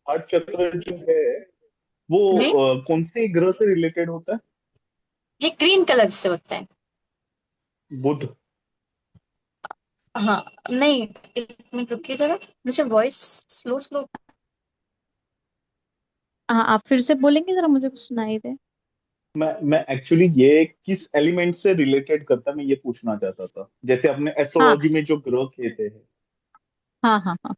Heart चक्र जो है वो जी। कौन से ग्रह से रिलेटेड होता है? ये ग्रीन कलर से होता है। बुध। हाँ। नहीं, एक मिनट रुकिए जरा, मुझे वॉइस स्लो स्लो। हाँ, आप फिर से बोलेंगे जरा, मुझे कुछ सुनाई दे। मैं एक्चुअली ये किस एलिमेंट से रिलेटेड करता है, मैं ये पूछना चाहता था, जैसे अपने हाँ एस्ट्रोलॉजी में जो ग्रह कहते हैं। हाँ हाँ हाँ।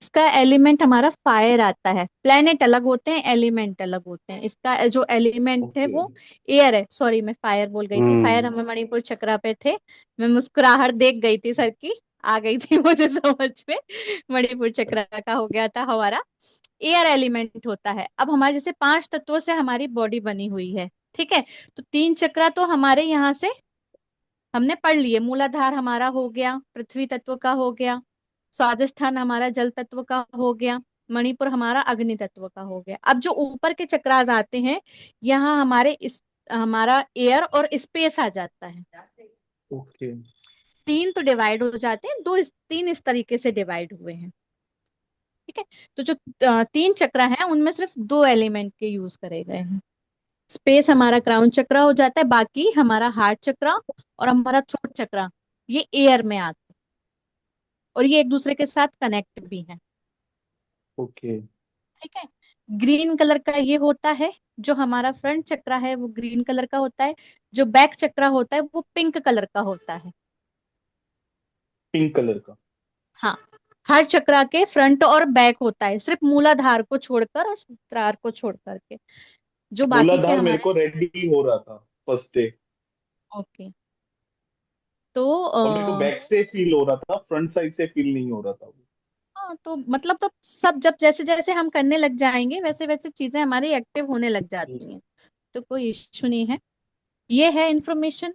इसका एलिमेंट हमारा फायर आता है। प्लेनेट अलग होते हैं, एलिमेंट अलग होते हैं। इसका जो एलिमेंट है ओके। वो एयर है। सॉरी, मैं फायर बोल गई थी। फायर हम्म। हमें मणिपुर चक्रा पे थे। मैं मुस्कुराहट देख गई थी सर की, आ गई थी मुझे समझ में। मणिपुर चक्रा का हो गया था हमारा। एयर एलिमेंट होता है। अब हमारे जैसे 5 तत्वों से हमारी बॉडी बनी हुई है, ठीक है। तो 3 चक्रा तो हमारे यहाँ से हमने पढ़ लिए। मूलाधार हमारा हो गया, पृथ्वी तत्व का हो गया। स्वादिष्ठान हमारा जल तत्व का हो गया। मणिपुर हमारा अग्नि तत्व का हो गया। अब जो ऊपर के चक्रास आते हैं, यहाँ हमारा एयर और स्पेस आ जाता है। ओके। 3 तो डिवाइड हो जाते हैं, 3 इस तरीके से डिवाइड हुए हैं। ठीक है। तो जो 3 चक्र हैं उनमें सिर्फ 2 एलिमेंट के यूज करे गए हैं। स्पेस हमारा क्राउन चक्र हो जाता है, बाकी हमारा हार्ट चक्र और हमारा थ्रोट चक्र ये एयर में आता है। और ये एक दूसरे के साथ कनेक्ट भी है। ओके। ठीक है। ग्रीन कलर का ये होता है। जो हमारा फ्रंट चक्र है वो ग्रीन कलर का होता है। जो बैक चक्र होता है वो पिंक कलर का होता है। पिंक कलर का। हाँ। हर चक्र के फ्रंट और बैक होता है, सिर्फ मूलाधार को छोड़कर और सहस्त्रार को छोड़ करके। जो बाकी के मूलाधार मेरे हमारे। को रेड ही हो रहा था फर्स्ट डे। ओके। तो और मेरे को बैक से फील हो रहा था, फ्रंट साइड से फील नहीं हो रहा था। हाँ, तो मतलब तो सब जब जैसे जैसे हम करने लग जाएंगे वैसे वैसे चीजें हमारी एक्टिव होने लग जाती हैं। तो कोई इश्यू नहीं है। ये है इंफॉर्मेशन।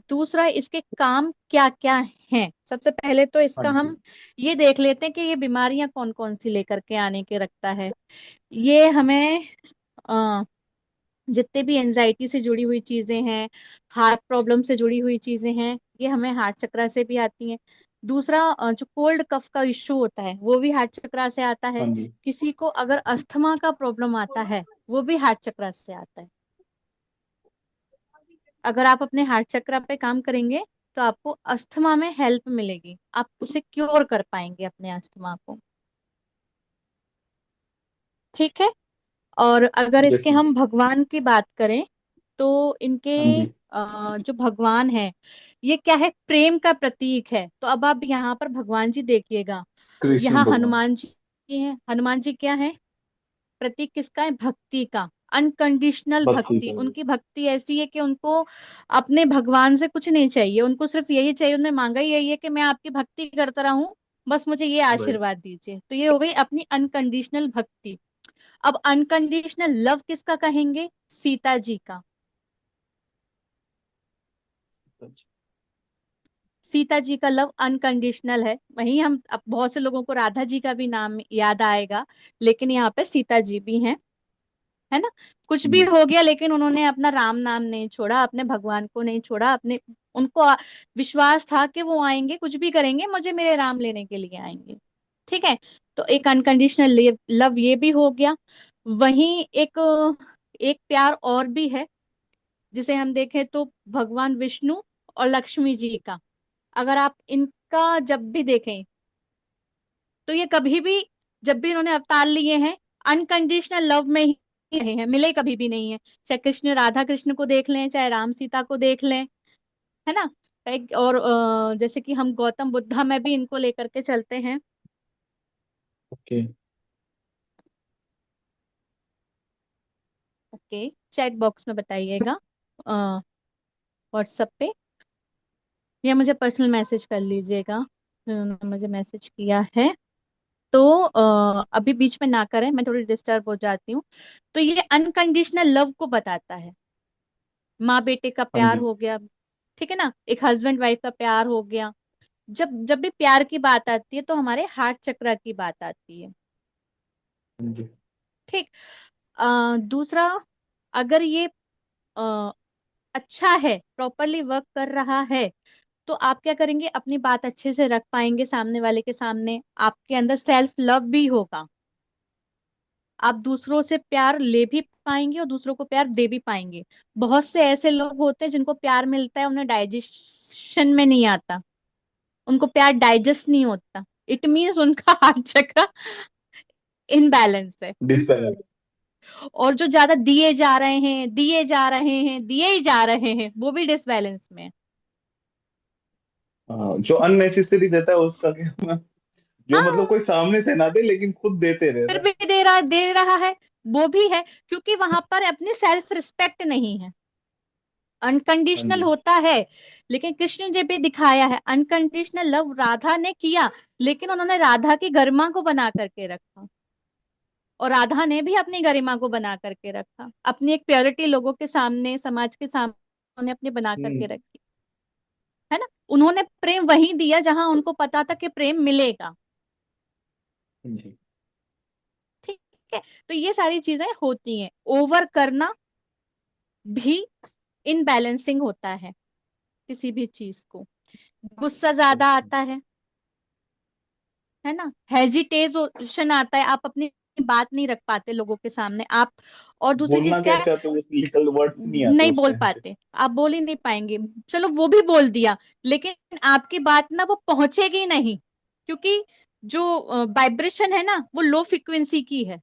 दूसरा, इसके काम क्या क्या हैं। सबसे पहले तो हाँ इसका जी। हम ये देख लेते हैं कि ये बीमारियां कौन कौन सी लेकर के आने के रखता है। ये हमें जितने भी एनजाइटी से जुड़ी हुई चीजें हैं, हार्ट प्रॉब्लम से जुड़ी हुई चीजें हैं, ये हमें हार्ट चक्र से भी आती हैं। दूसरा, जो कोल्ड कफ का इश्यू होता है वो भी हार्ट चक्र से आता है। हाँ जी। किसी को अगर अस्थमा का प्रॉब्लम आता है वो भी हार्ट चक्र से आता है। अगर आप अपने हार्ट चक्र पे काम करेंगे तो आपको अस्थमा में हेल्प मिलेगी, आप उसे क्योर कर पाएंगे अपने अस्थमा को। ठीक है। और अगर यस इसके मैम। हम भगवान की बात करें तो इनके हाँ जी। जो भगवान है, ये क्या है, प्रेम का प्रतीक है। तो अब आप यहाँ पर भगवान जी देखिएगा। कृष्ण यहाँ भगवान। हनुमान जी हैं। हनुमान जी क्या है, प्रतीक किसका है, भक्ति का। अनकंडीशनल भक्ति भक्ति, का। उनकी भक्ति ऐसी है कि उनको अपने भगवान से कुछ नहीं चाहिए, उनको सिर्फ यही चाहिए। उन्हें मांगा ही यही है कि मैं आपकी भक्ति करता रहूं, बस मुझे ये राइट। आशीर्वाद दीजिए। तो ये हो गई अपनी अनकंडीशनल भक्ति। अब अनकंडीशनल लव किसका कहेंगे, सीता जी का। सीता जी का लव अनकंडीशनल है। वहीं हम अब बहुत से लोगों को राधा जी का भी नाम याद आएगा, लेकिन यहाँ पे सीता जी भी हैं। है ना। कुछ भी हो गया लेकिन उन्होंने अपना राम नाम नहीं छोड़ा, अपने भगवान को नहीं छोड़ा। अपने उनको विश्वास था कि वो आएंगे, कुछ भी करेंगे, मुझे मेरे राम लेने के लिए आएंगे। ठीक है। तो एक अनकंडीशनल लव ये भी हो गया। वहीं एक एक प्यार और भी है, जिसे हम देखें तो भगवान विष्णु और लक्ष्मी जी का। अगर आप इनका जब भी देखें तो ये कभी भी, जब भी इन्होंने अवतार लिए हैं, अनकंडीशनल लव में ही रहे हैं, मिले कभी भी नहीं है। चाहे कृष्ण राधा कृष्ण को देख लें, चाहे राम सीता को देख लें। है ना। और जैसे कि हम गौतम बुद्धा में भी इनको लेकर के चलते हैं। ओके। ओके। चैट बॉक्स में बताइएगा, व्हाट्सएप पे, या मुझे पर्सनल मैसेज कर लीजिएगा। उन्होंने मुझे मैसेज किया है। तो अभी बीच में ना करें, मैं थोड़ी डिस्टर्ब हो जाती हूँ। तो ये अनकंडीशनल लव को बताता है। माँ बेटे का हाँ प्यार जी। हो गया, ठीक है ना, एक हस्बैंड वाइफ का प्यार हो गया। जब जब भी प्यार की बात आती है तो हमारे हार्ट चक्र की बात आती है। हाँ जी। ठीक। दूसरा, अगर ये अ, अच्छा है, प्रॉपरली वर्क कर रहा है, तो आप क्या करेंगे, अपनी बात अच्छे से रख पाएंगे सामने वाले के सामने, आपके अंदर सेल्फ लव भी होगा, आप दूसरों से प्यार ले भी पाएंगे और दूसरों को प्यार दे भी पाएंगे। बहुत से ऐसे लोग होते हैं जिनको प्यार मिलता है, उन्हें डाइजेशन में नहीं आता, उनको प्यार डाइजेस्ट नहीं होता, इट मीन्स उनका हार्ट चक्र इनबैलेंस है। डिस्पैरेंट। और जो ज्यादा दिए जा रहे हैं, दिए जा रहे हैं, दिए ही जा रहे हैं, वो भी डिसबैलेंस में है। हाँ, जो अननेसेसरी देता है उसका क्या, जो मतलब हाँ, कोई सामने से ना दे लेकिन खुद देते फिर रहता है। भी दे रहा है, वो भी है, क्योंकि वहां पर अपनी सेल्फ रिस्पेक्ट नहीं है। हाँ अनकंडीशनल जी। होता है, लेकिन कृष्ण जी भी दिखाया है, अनकंडीशनल लव राधा ने किया, लेकिन उन्होंने राधा की गरिमा को बना करके रखा, और राधा ने भी अपनी गरिमा को बना करके रखा, अपनी एक प्योरिटी लोगों के सामने, समाज के सामने उन्होंने अपनी बना करके हम्म। रखी, है ना। उन्होंने प्रेम वहीं दिया जहां उनको पता था कि प्रेम मिलेगा। हाँ जी। ठीक है, तो ये सारी चीजें होती हैं, ओवर करना भी इनबैलेंसिंग होता है किसी भी चीज को। गुस्सा ज्यादा ओके। आता है ना, हेजिटेशन आता है, आप अपनी बात नहीं रख पाते लोगों के सामने आप। और दूसरी बोलना चीज क्या क्या है, चाहते हो, बस लिटिल वर्ड्स नहीं आते नहीं उस बोल टाइम पे। पाते, आप बोल ही नहीं पाएंगे। चलो वो भी बोल दिया, लेकिन आपकी बात ना वो पहुंचेगी नहीं, क्योंकि जो वाइब्रेशन है ना वो लो फ्रिक्वेंसी की है।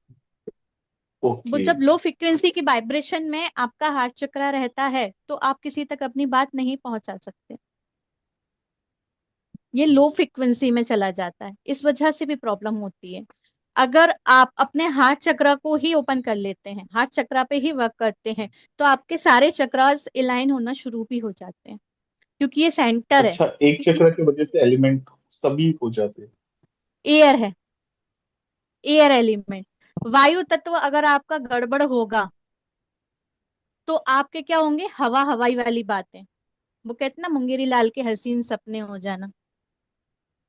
वो ओके। जब लो फ्रिक्वेंसी की वाइब्रेशन में आपका हार्ट चक्रा रहता है, तो आप किसी तक अपनी बात नहीं पहुंचा सकते, ये लो फ्रिक्वेंसी में चला जाता है, इस वजह से भी प्रॉब्लम होती है। अगर आप अपने हार्ट चक्रा को ही ओपन कर लेते हैं, हार्ट चक्रा पे ही वर्क करते हैं, तो आपके सारे चक्रास अलाइन होना शुरू भी हो जाते हैं, क्योंकि ये सेंटर है, अच्छा, एक चक्र की वजह से एलिमेंट सभी हो जाते हैं। एयर है, एयर एलिमेंट। वायु तत्व अगर आपका गड़बड़ होगा, तो आपके क्या होंगे, हवा हवाई वाली बातें, वो कहते हैं ना, मुंगेरी लाल के हसीन सपने हो जाना,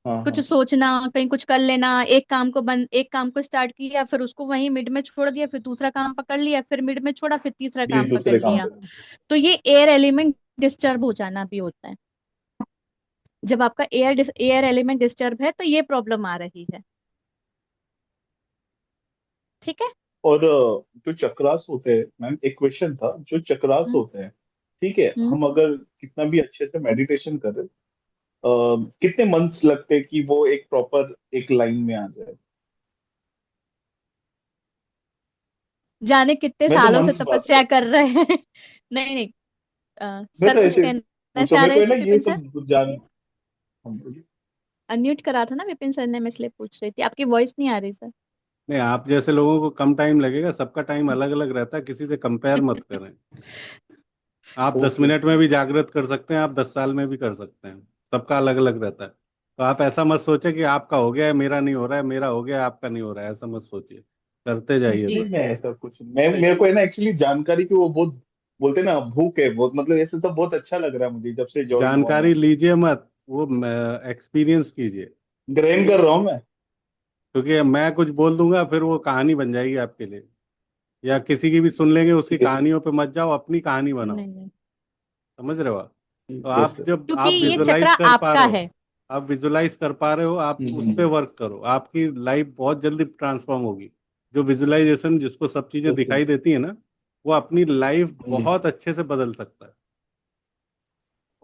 हाँ कुछ हाँ। सोचना, कहीं कुछ कर लेना, एक काम को स्टार्ट किया, फिर उसको वहीं मिड में छोड़ दिया, फिर दूसरा काम पकड़ लिया, फिर मिड में छोड़ा, फिर तीसरा ये काम पकड़ दूसरे काम लिया। पे। तो ये एयर एलिमेंट डिस्टर्ब हो जाना भी होता है। जब आपका एयर एलिमेंट डिस्टर्ब है, तो ये प्रॉब्लम आ रही है। ठीक है। और जो चक्रास होते हैं मैम, एक क्वेश्चन था, जो चक्रास हम्म। होते हैं, ठीक है, हम्म। हम अगर कितना भी अच्छे से मेडिटेशन करें, कितने मंथ्स लगते हैं कि वो एक प्रॉपर एक लाइन में आ जाए? जाने कितने मैं तो सालों से मंथ्स बात कर तपस्या कर रहे हैं। नहीं नहीं, मैं सर तो कुछ ऐसे कहना पूछो, चाह मेरे को रहे है ना थे ये विपिन सर। सब कुछ जान। हम बोलिए। अनम्यूट करा था ना विपिन सर ने, मैं इसलिए पूछ रही थी, आपकी वॉइस नहीं आ रही सर। नहीं, आप जैसे लोगों को कम टाइम लगेगा, सबका टाइम अलग अलग रहता है, किसी से कंपेयर मत करें। आप 10 मिनट ओके। में भी जागृत कर सकते हैं, आप 10 साल में भी कर सकते हैं। सबका अलग अलग रहता है। तो आप ऐसा मत सोचे कि आपका हो गया है मेरा नहीं हो रहा है, मेरा हो गया है आपका नहीं हो रहा है, ऐसा मत सोचिए। करते जाइए जी। नहीं, बस। मैं ऐसा कुछ, मैं मेरे को है ना एक्चुअली जानकारी की वो बहुत, बोलते हैं ना भूख है बहुत, मतलब ऐसे सब बहुत अच्छा लग रहा है मुझे जब से ज्वाइन हुआ मैं। जानकारी लीजिए मत, वो एक्सपीरियंस कीजिए। ग्रहण कर रहा हूँ मैं। क्योंकि मैं कुछ बोल दूंगा फिर वो कहानी बन जाएगी आपके लिए, या किसी की भी सुन लेंगे, उसकी ठीक है सर। कहानियों पे मत जाओ, अपनी कहानी बनाओ। नहीं नहीं, समझ रहे हो आप? तो ठीक है आप सर। जब क्योंकि आप ये चक्रा विजुलाइज कर पा आपका रहे हो, है। आप विजुलाइज कर पा रहे हो, आप उस पे हम्म। वर्क करो, आपकी लाइफ बहुत जल्दी ट्रांसफॉर्म होगी। जो विजुलाइजेशन, जिसको सब चीजें ओके। दिखाई देती है ना, वो अपनी लाइफ जी। बहुत अच्छे से बदल सकता है।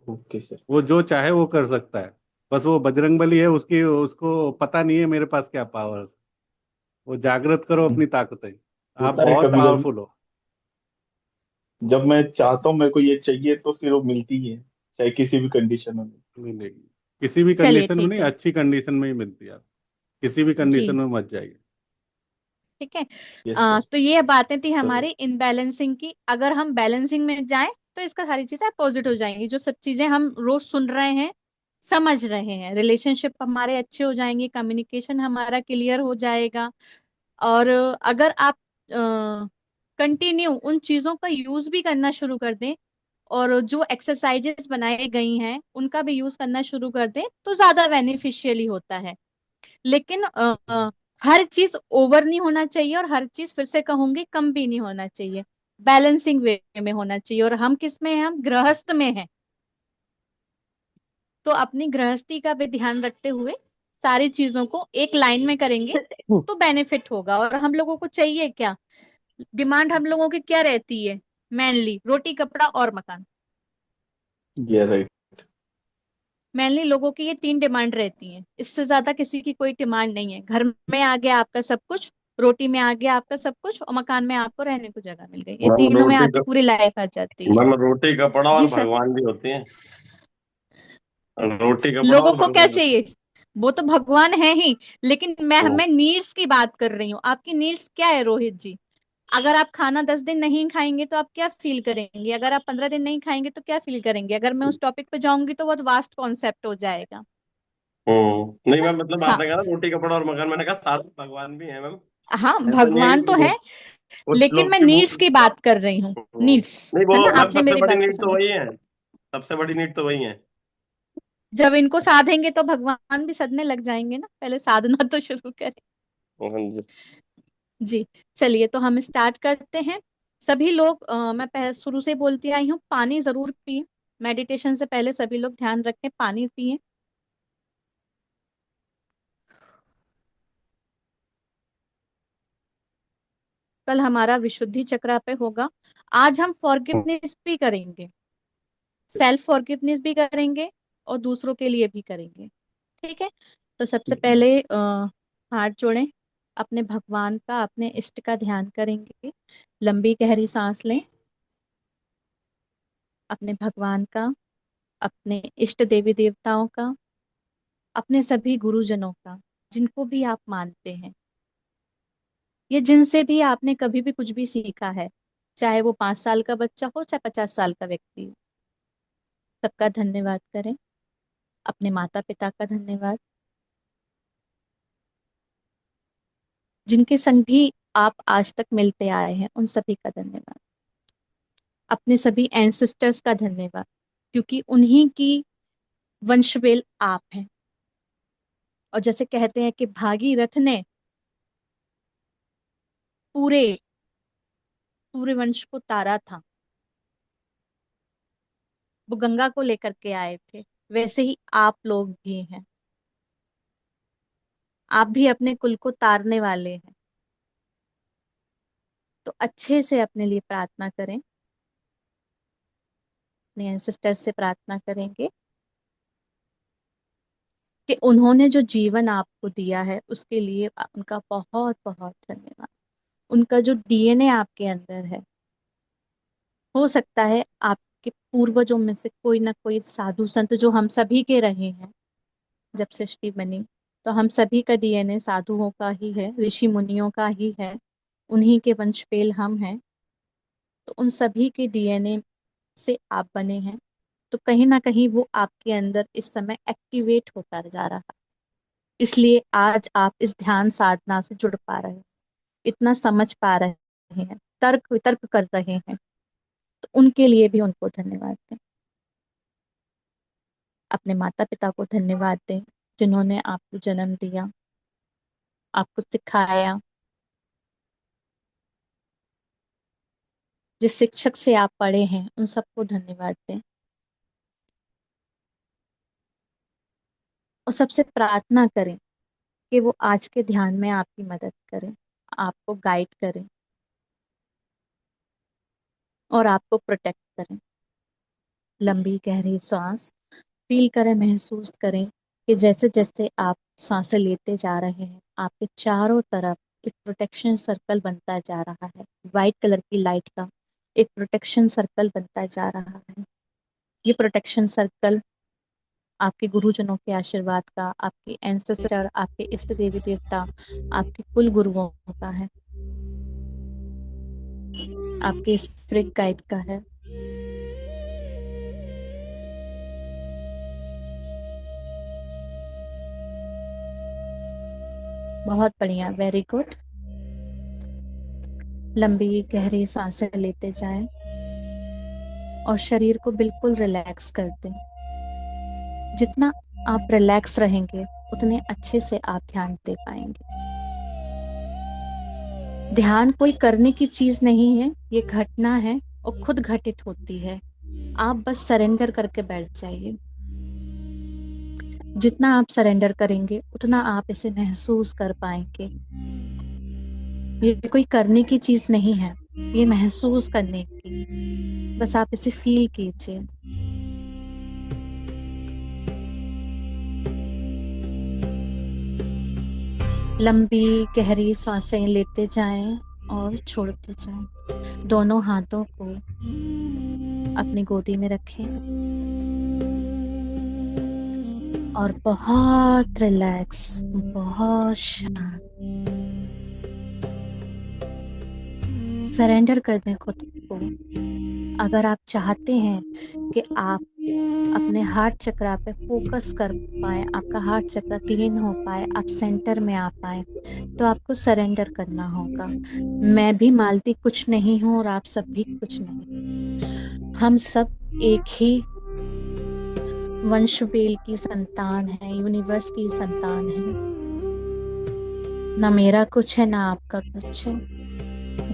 Okay sir. वो जो चाहे वो कर सकता है। बस वो बजरंगबली है, उसकी उसको पता नहीं है मेरे पास क्या पावर्स। वो जागृत करो अपनी ताकतें। आप होता है बहुत कभी कभी, पावरफुल हो। जब मैं चाहता हूँ मेरे को ये चाहिए तो फिर वो मिलती ही है, चाहे किसी भी कंडीशन में। मिलेगी। किसी भी चलिए कंडीशन में ठीक नहीं, है। अच्छी कंडीशन में ही मिलती है। आप किसी भी कंडीशन जी। में मत जाइए। ठीक है। Yes sir. तो ये बातें थी चलो। हमारी इनबैलेंसिंग की, अगर हम बैलेंसिंग में जाएं, तो इसका सारी चीजें अपोजिट हो जाएंगी, जो सब चीजें हम रोज सुन रहे हैं, समझ रहे हैं, रिलेशनशिप हमारे अच्छे हो जाएंगे, कम्युनिकेशन हमारा क्लियर हो जाएगा। और अगर आप कंटिन्यू उन चीजों का यूज भी करना शुरू कर दें, और जो एक्सरसाइजेस बनाई गई हैं उनका भी यूज करना शुरू कर दें, तो ज्यादा बेनिफिशियली होता है। लेकिन हर चीज ओवर नहीं होना चाहिए, और हर चीज फिर से कहूंगी कम भी नहीं होना चाहिए, बैलेंसिंग वे में होना चाहिए। और हम किस में हैं, हम गृहस्थ में हैं। तो अपनी गृहस्थी का भी ध्यान रखते हुए सारी चीजों को एक लाइन में करेंगे तो बेनिफिट होगा। और हम लोगों को चाहिए क्या, डिमांड हम लोगों की क्या रहती है, मेनली रोटी कपड़ा और मकान। ये राइट। मेनली लोगों की ये 3 डिमांड रहती हैं, इससे ज्यादा किसी की कोई डिमांड नहीं है। घर में आ गया आपका सब कुछ, रोटी में आ गया आपका सब कुछ, और मकान में आपको रहने को जगह मिल गई। ये मतलब तीनों में आपकी पूरी लाइफ आ जाती है। मतलब रोटी कपड़ा और जी सर। भगवान भी होते हैं। रोटी कपड़ा लोगों और को क्या भगवान। चाहिए, वो तो भगवान है ही, लेकिन मैं हम्म। मैं नीड्स की बात कर रही हूँ। आपकी नीड्स क्या है रोहित जी? अगर आप खाना 10 दिन नहीं खाएंगे तो आप क्या फील करेंगे? अगर आप 15 दिन नहीं खाएंगे तो क्या फील करेंगे? अगर मैं उस टॉपिक पे जाऊंगी तो बहुत वास्ट कॉन्सेप्ट हो जाएगा, है नहीं ना। मैम, मतलब हाँ आपने कहा ना रोटी कपड़ा और मकान, मैंने कहा साथ में भगवान भी है मैम। हाँ, ऐसा नहीं है भगवान कि तो है, कुछ लेकिन लोग मैं की नीड्स भूख। की बात कर रही हूँ। नीड्स, नहीं है वो ना, मैम आपने सबसे मेरी बड़ी बात को नीड तो समझ। वही है। सबसे बड़ी नीड तो वही है। जब इनको साधेंगे तो भगवान भी सदने लग जाएंगे ना, पहले साधना तो शुरू करें। हाँ जी। जी, चलिए तो हम स्टार्ट करते हैं। सभी लोग मैं शुरू से बोलती आई हूँ, पानी जरूर पिए। मेडिटेशन से पहले सभी लोग ध्यान रखें, पानी पिए। कल हमारा विशुद्धि चक्रा पे होगा। आज हम फॉरगिवनेस भी करेंगे, सेल्फ फॉरगिवनेस भी करेंगे और दूसरों के लिए भी करेंगे। ठीक है, तो सबसे पहले हाथ जोड़ें, अपने भगवान का, अपने इष्ट का ध्यान करेंगे। लंबी गहरी सांस लें। अपने भगवान का, अपने इष्ट देवी देवताओं का, अपने सभी गुरुजनों का, जिनको भी आप मानते हैं, ये जिनसे भी आपने कभी भी कुछ भी सीखा है, चाहे वो 5 साल का बच्चा हो चाहे 50 साल का व्यक्ति हो, सबका धन्यवाद करें। अपने माता पिता का धन्यवाद, जिनके संग भी आप आज तक मिलते आए हैं, उन सभी का धन्यवाद। अपने सभी एंसेस्टर्स का धन्यवाद, क्योंकि उन्हीं की वंशवेल आप हैं। और जैसे कहते हैं कि भागीरथ ने पूरे पूरे वंश को तारा था, वो गंगा को लेकर के आए थे, वैसे ही आप लोग भी हैं। आप भी अपने कुल को तारने वाले हैं। तो अच्छे से अपने लिए प्रार्थना करें, अपने एंसेस्टर्स से प्रार्थना करेंगे कि उन्होंने जो जीवन आपको दिया है उसके लिए उनका बहुत बहुत धन्यवाद। उनका जो डीएनए आपके अंदर है, हो सकता है आपके पूर्वजों में से कोई ना कोई साधु संत, जो हम सभी के रहे हैं जब सृष्टि बनी, तो हम सभी का डीएनए साधुओं का ही है, ऋषि मुनियों का ही है, उन्हीं के वंशपेल हम हैं। तो उन सभी के डीएनए से आप बने हैं। तो कहीं ना कहीं वो आपके अंदर इस समय एक्टिवेट होता जा रहा है, इसलिए आज आप इस ध्यान साधना से जुड़ पा रहे हैं, इतना समझ पा रहे हैं, तर्क वितर्क कर रहे हैं। तो उनके लिए भी उनको धन्यवाद दें। अपने माता पिता को धन्यवाद दें, जिन्होंने आपको जन्म दिया, आपको सिखाया। जिस शिक्षक से आप पढ़े हैं उन सबको धन्यवाद दें। और सबसे प्रार्थना करें कि वो आज के ध्यान में आपकी मदद करें, आपको गाइड करें और आपको प्रोटेक्ट करें। लंबी गहरी सांस फील करें, महसूस करें कि जैसे जैसे आप सांसें लेते जा रहे हैं, आपके चारों तरफ एक प्रोटेक्शन सर्कल बनता जा रहा है। वाइट कलर की लाइट का एक प्रोटेक्शन सर्कल बनता जा रहा है। ये प्रोटेक्शन सर्कल आपके गुरुजनों के आशीर्वाद का, आपके एंसेस्टर, आपके इष्ट देवी देवता, आपके कुल गुरुओं का है, आपके स्पिरिट गाइड का है। बहुत बढ़िया, वेरी गुड। लंबी गहरी सांसें लेते जाएं और शरीर को बिल्कुल रिलैक्स कर दें। जितना आप रिलैक्स रहेंगे उतने अच्छे से आप ध्यान दे पाएंगे। ध्यान कोई करने की चीज नहीं है, ये घटना है और खुद घटित होती है। आप बस सरेंडर करके बैठ जाइए। जितना आप सरेंडर करेंगे उतना आप इसे महसूस कर पाएंगे। ये कोई करने की चीज नहीं है, ये महसूस करने की, बस आप इसे फील कीजिए। लंबी गहरी सांसें लेते जाएं और छोड़ते जाएं। दोनों हाथों को अपनी गोदी में रखें और बहुत रिलैक्स, बहुत शांत सरेंडर कर दें खुद को। अगर आप चाहते हैं कि आप अपने हार्ट चक्रा पे फोकस कर पाए, आपका हार्ट चक्रा क्लीन हो पाए, आप सेंटर में आ पाए, तो आपको सरेंडर करना होगा। मैं भी मालती कुछ नहीं हूँ और आप सब भी कुछ नहीं। हम सब एक ही वंशवेल की संतान है, यूनिवर्स की संतान है। ना मेरा कुछ है ना आपका कुछ है।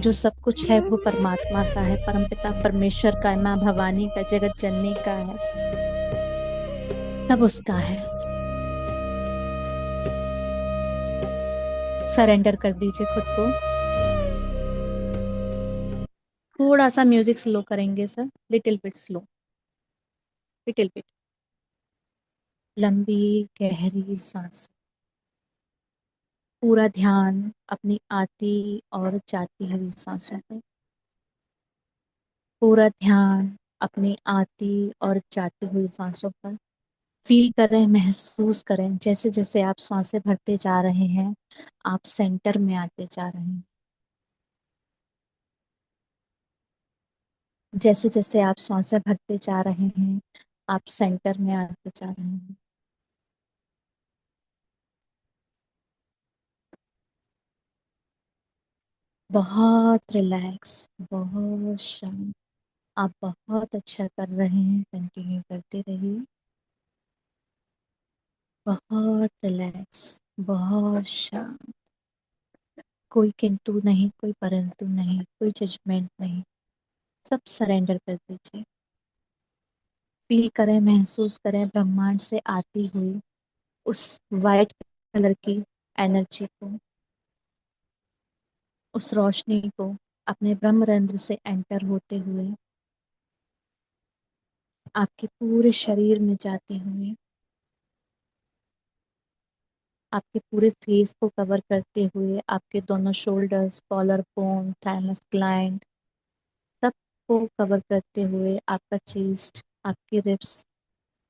जो सब कुछ है वो परमात्मा का है, परमपिता परमेश्वर का है, माँ भवानी का, जगत जननी का है, सब उसका है। सरेंडर कर दीजिए खुद को। थोड़ा सा म्यूजिक स्लो करेंगे sir, little bit slow, little bit. लंबी गहरी सांस, पूरा ध्यान अपनी आती और जाती हुई सांसों पर, पूरा ध्यान अपनी आती और जाती हुई सांसों पर। फील करें, महसूस करें, जैसे जैसे आप सांसें भरते जा रहे हैं आप सेंटर में आते जा रहे हैं। जैसे जैसे आप सांसें भरते जा रहे हैं आप सेंटर में आते जा रहे हैं। बहुत रिलैक्स, बहुत शांत। आप बहुत अच्छा कर रहे हैं, कंटिन्यू करते रहिए। बहुत रिलैक्स, बहुत शांत। कोई किंतु नहीं, कोई परंतु नहीं, कोई जजमेंट नहीं, सब सरेंडर कर दीजिए। फील करें, महसूस करें ब्रह्मांड से आती हुई उस वाइट कलर की एनर्जी को, उस रोशनी को, अपने ब्रह्मरंध्र से एंटर होते हुए आपके पूरे शरीर में जाती हुई, आपके पूरे फेस को कवर करते हुए, आपके दोनों shoulders, collar bone, thymus gland, सबको कवर करते हुए, आपका चेस्ट, आपके रिब्स,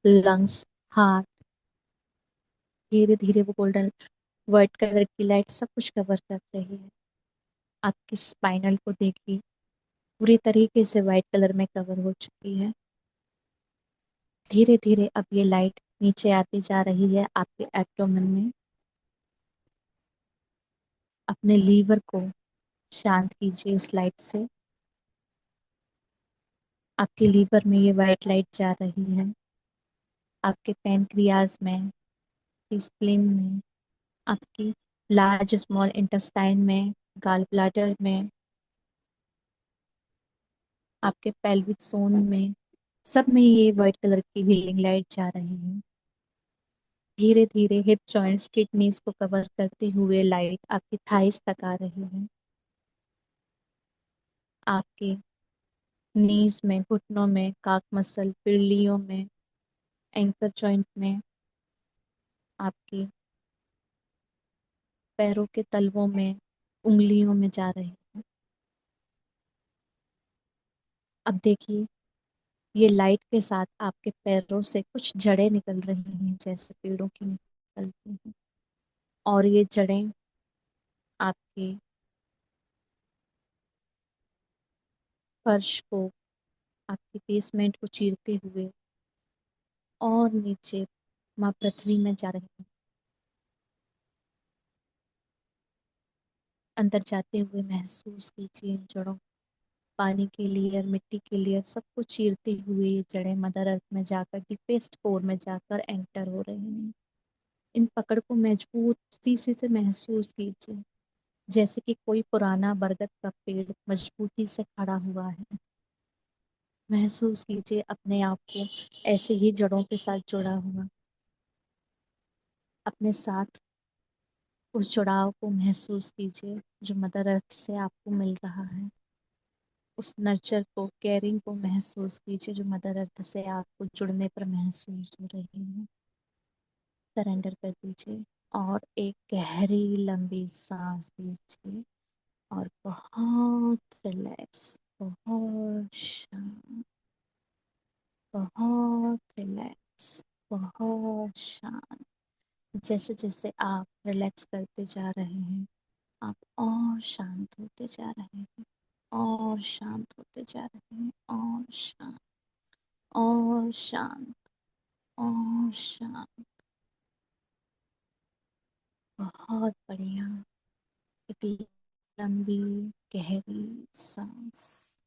लंग्स, हार्ट, धीरे धीरे वो गोल्डन व्हाइट कलर की लाइट सब कुछ कवर कर रही है। आपकी स्पाइनल को देखिए, पूरी तरीके से व्हाइट कलर में कवर हो चुकी है। धीरे धीरे अब ये लाइट नीचे आती जा रही है आपके एब्डोमेन में। अपने लीवर को शांत कीजिए इस लाइट से। आपके लीवर में ये वाइट लाइट जा रही है। आपके पैनक्रियाज में, स्प्लीन में, आपकी लार्ज स्मॉल इंटेस्टाइन में, गाल ब्लैडर में, आपके पेल्विक जोन में, सब में ये वाइट कलर की हीलिंग लाइट जा रही है। धीरे धीरे हिप जॉइंट्स, किडनीज को कवर करते हुए लाइट आपकी थाइस तक आ रही है। आपके नीज में, घुटनों में, काक मसल, पिर्लियों में, एंकर जॉइंट में, आपके पैरों के तलवों में, उंगलियों में जा रही है। अब देखिए, ये लाइट के साथ आपके पैरों से कुछ जड़ें निकल रही हैं जैसे पेड़ों की निकलती हैं, और ये जड़ें आपके फर्श को, आपके बेसमेंट को चीरते हुए और नीचे माँ पृथ्वी में जा रही हैं। अंदर जाते हुए महसूस कीजिए इन जड़ों, पानी के लेयर, मिट्टी के लेयर, सबको चीरते हुए ये जड़ें मदर अर्थ में जाकर, डीपेस्ट कोर में जाकर एंटर हो रही हैं। इन पकड़ को मजबूती से महसूस कीजिए, जैसे कि कोई पुराना बरगद का पेड़ मजबूती से खड़ा हुआ है। महसूस कीजिए अपने आप को ऐसे ही जड़ों के साथ जुड़ा हुआ। अपने साथ उस जुड़ाव को महसूस कीजिए जो मदर अर्थ से आपको मिल रहा है। उस नर्चर को, केयरिंग को महसूस कीजिए जो मदर अर्थ से आपको जुड़ने पर महसूस हो रही है। सरेंडर कर दीजिए और एक गहरी लंबी सांस लीजिए और बहुत रिलैक्स, बहुत शांत, बहुत रिलैक्स, बहुत शांत। जैसे जैसे आप रिलैक्स करते जा रहे हैं, आप और शांत होते जा रहे हैं, और शांत होते जा रहे हैं, और शांत, और शांत, और शांत। बहुत बढ़िया। एक लंबी गहरी सांस।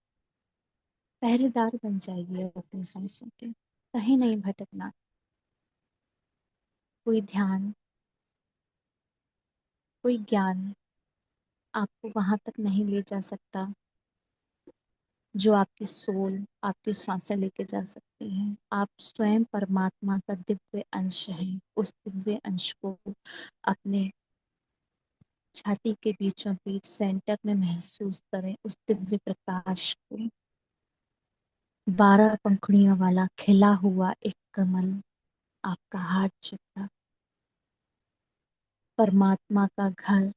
पहरेदार बन जाइए अपनी सांसों के, कहीं नहीं भटकना। कोई ध्यान, कोई ज्ञान आपको वहां तक नहीं ले जा सकता जो आपकी सोल, आपकी सांसें लेके जा सकती हैं। आप स्वयं परमात्मा का दिव्य अंश हैं। उस दिव्य अंश को अपने छाती के बीचों बीच सेंटर में महसूस करें। उस दिव्य प्रकाश को, 12 पंखुड़ियों वाला खिला हुआ एक कमल, आपका हार्ट चक्र, परमात्मा का घर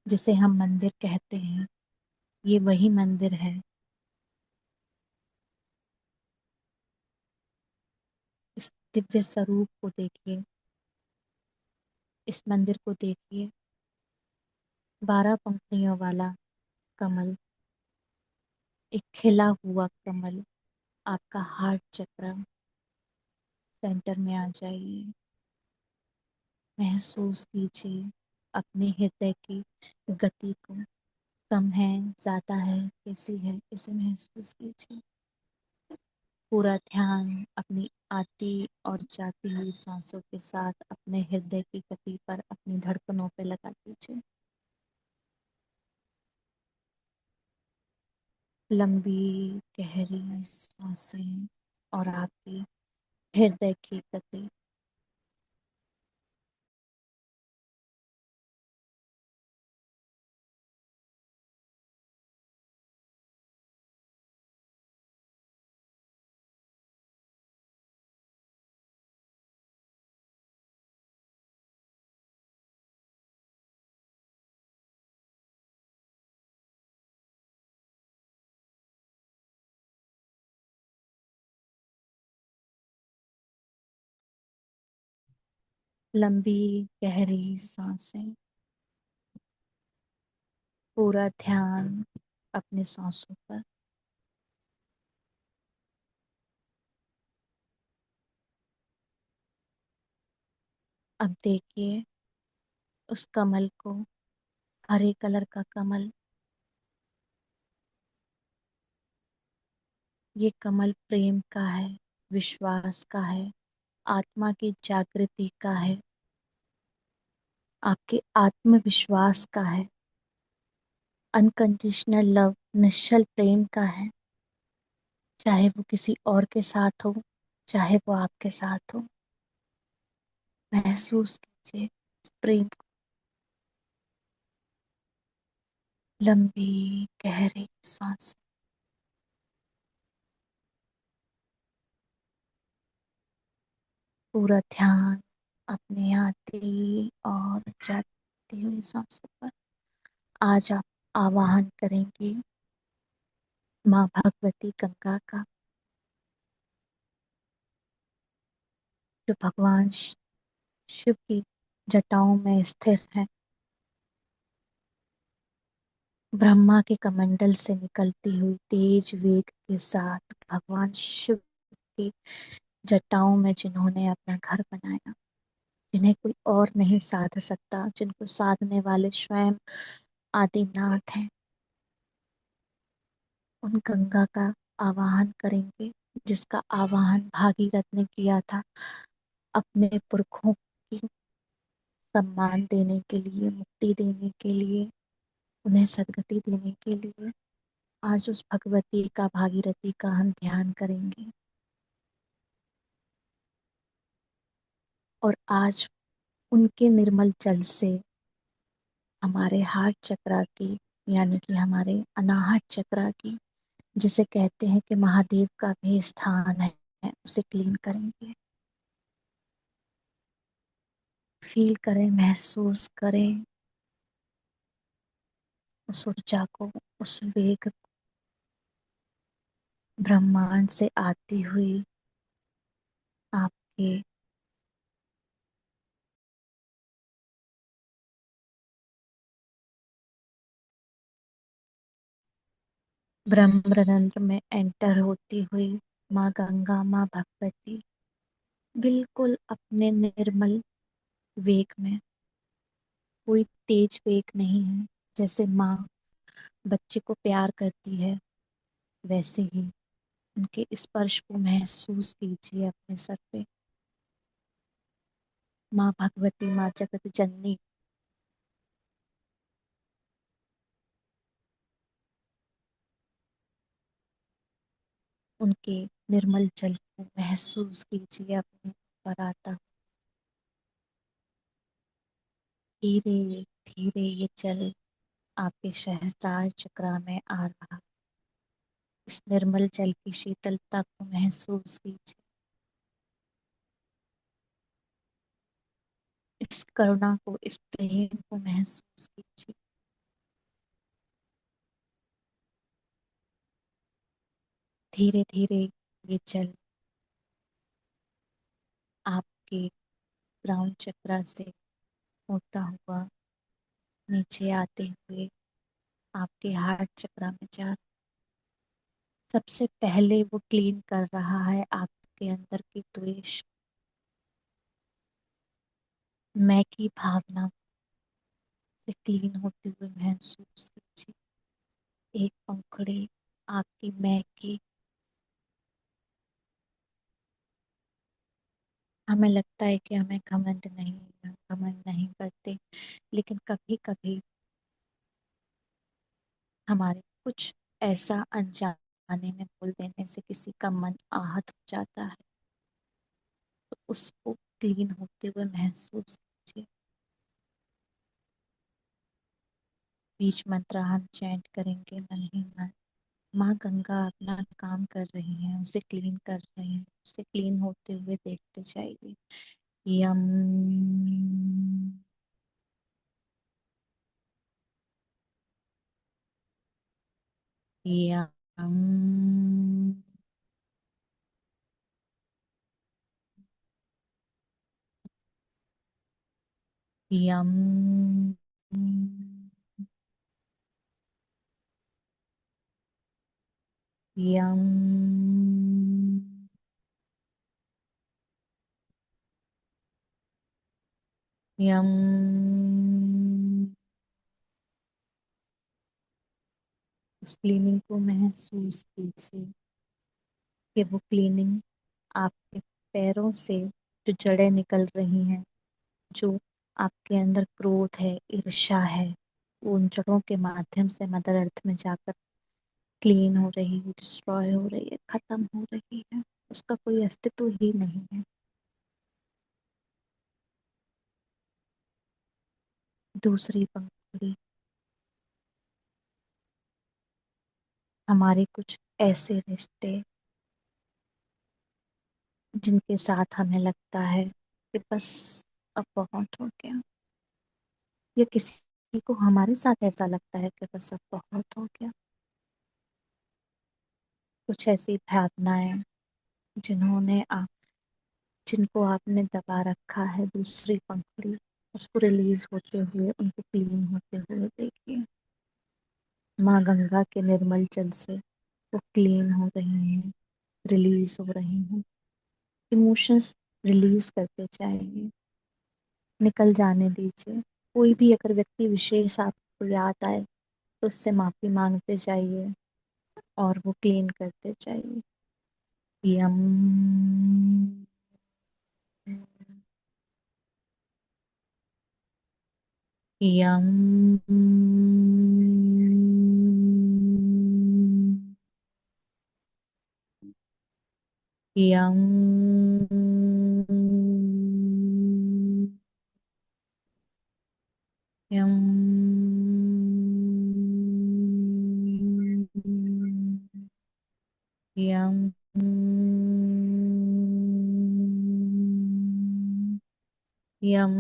जिसे हम मंदिर कहते हैं, ये वही मंदिर है। इस दिव्य स्वरूप को देखिए, इस मंदिर को देखिए। 12 पंखुड़ियों वाला कमल, एक खिला हुआ कमल, आपका हार्ट चक्र, सेंटर में आ जाइए। महसूस कीजिए अपने हृदय की गति को, कम है, ज्यादा है, कैसी है, इसे महसूस कीजिए। पूरा ध्यान अपनी आती और जाती हुई सांसों के साथ अपने हृदय की गति पर, अपनी धड़कनों पे लगा दीजिए। लंबी गहरी सांसें और आपकी हृदय की गति। लंबी गहरी सांसें, पूरा ध्यान अपने सांसों पर। अब देखिए उस कमल को, हरे कलर का कमल। ये कमल प्रेम का है, विश्वास का है, आत्मा की जागृति का है, आपके आत्मविश्वास का है, अनकंडीशनल लव, निश्चल प्रेम का है। चाहे वो किसी और के साथ हो, चाहे वो आपके साथ हो, महसूस कीजिए इस प्रेम को। लंबी गहरी सांस, पूरा ध्यान अपने आती और जाती हुई सांसों पर। आज आप आवाहन करेंगे माँ भगवती गंगा का, जो भगवान शिव की जटाओं में स्थिर है। ब्रह्मा के कमंडल से निकलती हुई तेज वेग के साथ भगवान शिव की जटाओं में जिन्होंने अपना घर बनाया, जिन्हें कोई और नहीं साध सकता, जिनको साधने वाले स्वयं आदिनाथ हैं, उन गंगा का आवाहन करेंगे जिसका आवाहन भागीरथ ने किया था अपने पुरखों की सम्मान देने के लिए, मुक्ति देने के लिए, उन्हें सदगति देने के लिए। आज उस भगवती का, भागीरथी का हम ध्यान करेंगे और आज उनके निर्मल जल से हमारे हार्ट चक्रा की, यानी कि हमारे अनाहत चक्रा की, जिसे कहते हैं कि महादेव का भी स्थान है, उसे क्लीन करेंगे। फील करें, महसूस करें उस ऊर्जा को, उस वेग, ब्रह्मांड से आती हुई आपके ब्रह्मरंध्र में एंटर होती हुई माँ गंगा, माँ भगवती, बिल्कुल अपने निर्मल वेग में, कोई तेज वेग नहीं है। जैसे माँ बच्चे को प्यार करती है, वैसे ही उनके स्पर्श को महसूस कीजिए अपने सर पे। माँ भगवती, माँ जगत जननी, उनके निर्मल जल को महसूस कीजिए अपने ऊपर आता हुआ। धीरे धीरे ये जल आपके सहस्त्रार चक्रा में आ रहा। इस निर्मल जल की शीतलता को महसूस कीजिए, इस करुणा को, इस प्रेम को महसूस कीजिए। धीरे धीरे ये जल आपके ब्राउन चक्रा से होता हुआ नीचे आते हुए आपके हार्ट चक्रा में जा, सबसे पहले वो क्लीन कर रहा है आपके अंदर की द्वेष, मैं की भावना से क्लीन होते हुए महसूस कीजिए। एक पंखुड़ी आपकी मैं की, हमें लगता है कि हमें घमंड नहीं है, हम घमंड नहीं करते, लेकिन कभी कभी हमारे कुछ ऐसा अनजाने में बोल देने से किसी का मन आहत हो जाता है, तो उसको क्लीन होते हुए महसूस कीजिए। बीच मंत्र हम चैंट करेंगे मन ही मन। माँ गंगा अपना काम कर रही हैं, उसे क्लीन कर रही हैं, उसे क्लीन होते हुए देखते जाइए। यम यम यम यम यम। उस क्लीनिंग को महसूस कीजिए कि वो क्लीनिंग आपके पैरों से जो जड़ें निकल रही हैं, जो आपके अंदर क्रोध है, ईर्ष्या है, वो उन जड़ों के माध्यम से मदर अर्थ में जाकर क्लीन हो रही है, डिस्ट्रॉय हो रही है, खत्म हो रही है, उसका कोई अस्तित्व ही नहीं है। दूसरी पंखुड़ी, हमारे कुछ ऐसे रिश्ते जिनके साथ हमें लगता है कि बस अब बहुत हो गया, या किसी को हमारे साथ ऐसा लगता है कि बस अब बहुत हो गया। कुछ ऐसी भावनाएं जिन्होंने आप जिनको आपने दबा रखा है, दूसरी पंखुड़ी, उसको रिलीज होते हुए, उनको क्लीन होते हुए देखिए। माँ गंगा के निर्मल जल से वो क्लीन हो रही हैं, रिलीज हो रही हैं। इमोशंस रिलीज करते जाइए, निकल जाने दीजिए। कोई भी अगर व्यक्ति विशेष आपको याद आए तो उससे माफी मांगते जाइए और वो क्लीन करते जाइए। यम यम यम यम यम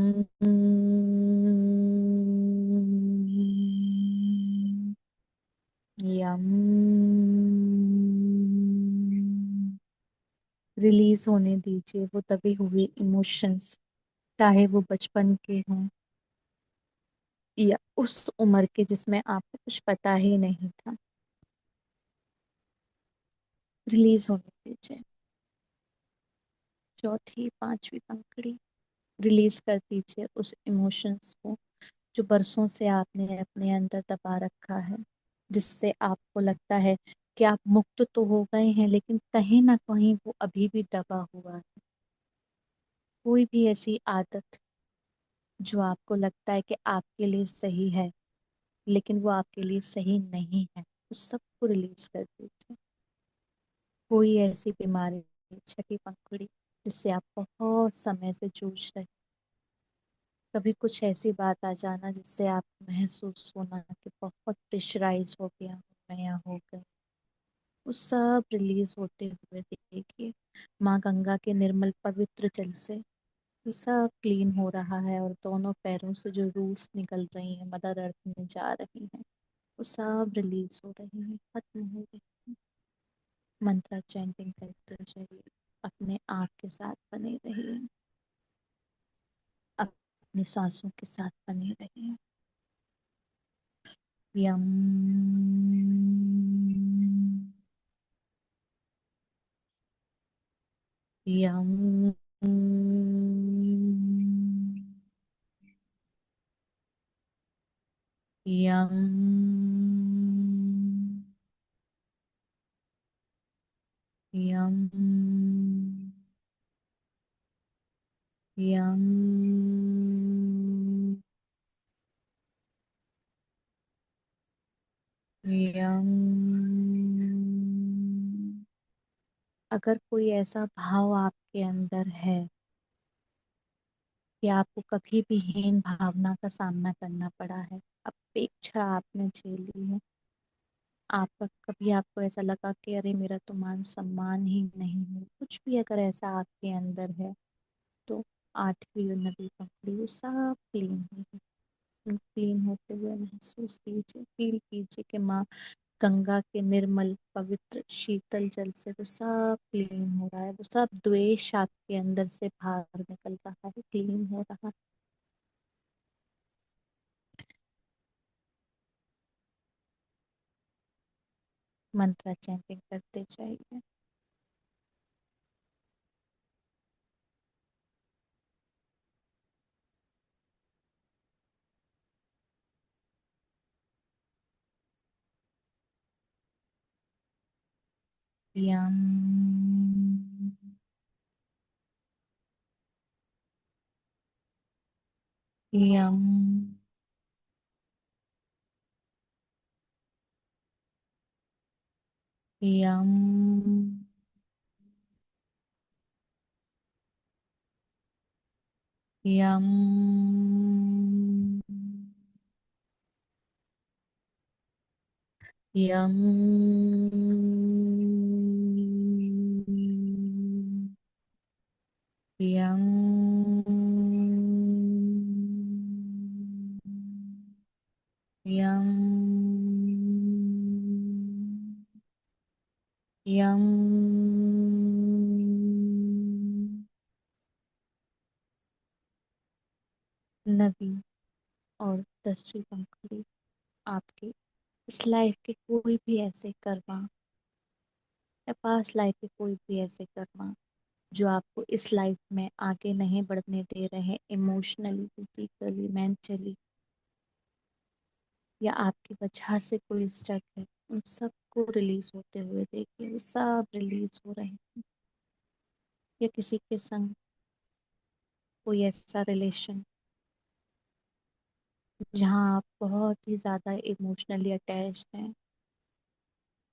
यम रिलीज होने दीजिए वो दबे हुए इमोशंस, चाहे वो बचपन के हों या उस उम्र के जिसमें आपको कुछ पता ही नहीं था। रिलीज होने दीजिए। चौथी पांचवी पंखुड़ी, रिलीज कर दीजिए उस इमोशंस को जो बरसों से आपने अपने अंदर दबा रखा है, जिससे आपको लगता है कि आप मुक्त तो हो गए हैं लेकिन कहीं ना कहीं वो अभी भी दबा हुआ है। कोई भी ऐसी आदत जो आपको लगता है कि आपके लिए सही है लेकिन वो आपके लिए सही नहीं है, उस सबको रिलीज कर दीजिए। कोई ऐसी बीमारी, छठी पंखुड़ी, जिससे आप बहुत समय से जूझ रहे हैं। कभी कुछ ऐसी बात आ जाना जिससे आप महसूस होना कि बहुत प्रेशराइज हो गया हूँ मैं, यहाँ हो गई। वो सब रिलीज होते हुए देखिए माँ गंगा के निर्मल पवित्र जल से वो सब क्लीन हो रहा है और दोनों पैरों से जो रूट्स निकल रही हैं मदर अर्थ में जा रही हैं, वो सब रिलीज हो रही हैं, खत्म हो रही हैं। मंत्र चैंटिंग करते जाइए, अपने आप के साथ बने रहिए, अपनी सांसों के साथ बने रहिए। यम यम यम यम यम यम। अगर कोई ऐसा भाव आपके अंदर है कि आपको कभी भी हीन भावना का सामना करना पड़ा है, अपेक्षा आपने झेली है, आपका कभी आपको ऐसा लगा कि अरे मेरा तो मान सम्मान ही नहीं है, कुछ भी अगर ऐसा आपके अंदर है, तो आठवीं और नवीं पंखुड़ी वो सब क्लीन होगी। क्लीन होते हुए महसूस कीजिए, फील कीजिए कि माँ गंगा के निर्मल पवित्र शीतल जल से वो सब क्लीन हो रहा है, वो सब द्वेष आपके अंदर से बाहर निकल रहा है, क्लीन हो रहा है। मंत्र चैंटिंग करते जाइए। यम यम यम यम यम यम यम यम। नवी और 10वीं पंखुड़ी, आपके इस लाइफ के कोई भी ऐसे कर्मा या पास्ट लाइफ के कोई भी ऐसे कर्मा जो आपको इस लाइफ में आगे नहीं बढ़ने दे रहे हैं, इमोशनली, फिजिकली, मेंटली, या आपकी वजह से कोई स्टक है, उन सबको रिलीज होते हुए देखिए, वो सब रिलीज हो रहे हैं। या किसी के संग कोई ऐसा रिलेशन जहाँ आप बहुत ही ज़्यादा इमोशनली अटैच्ड हैं,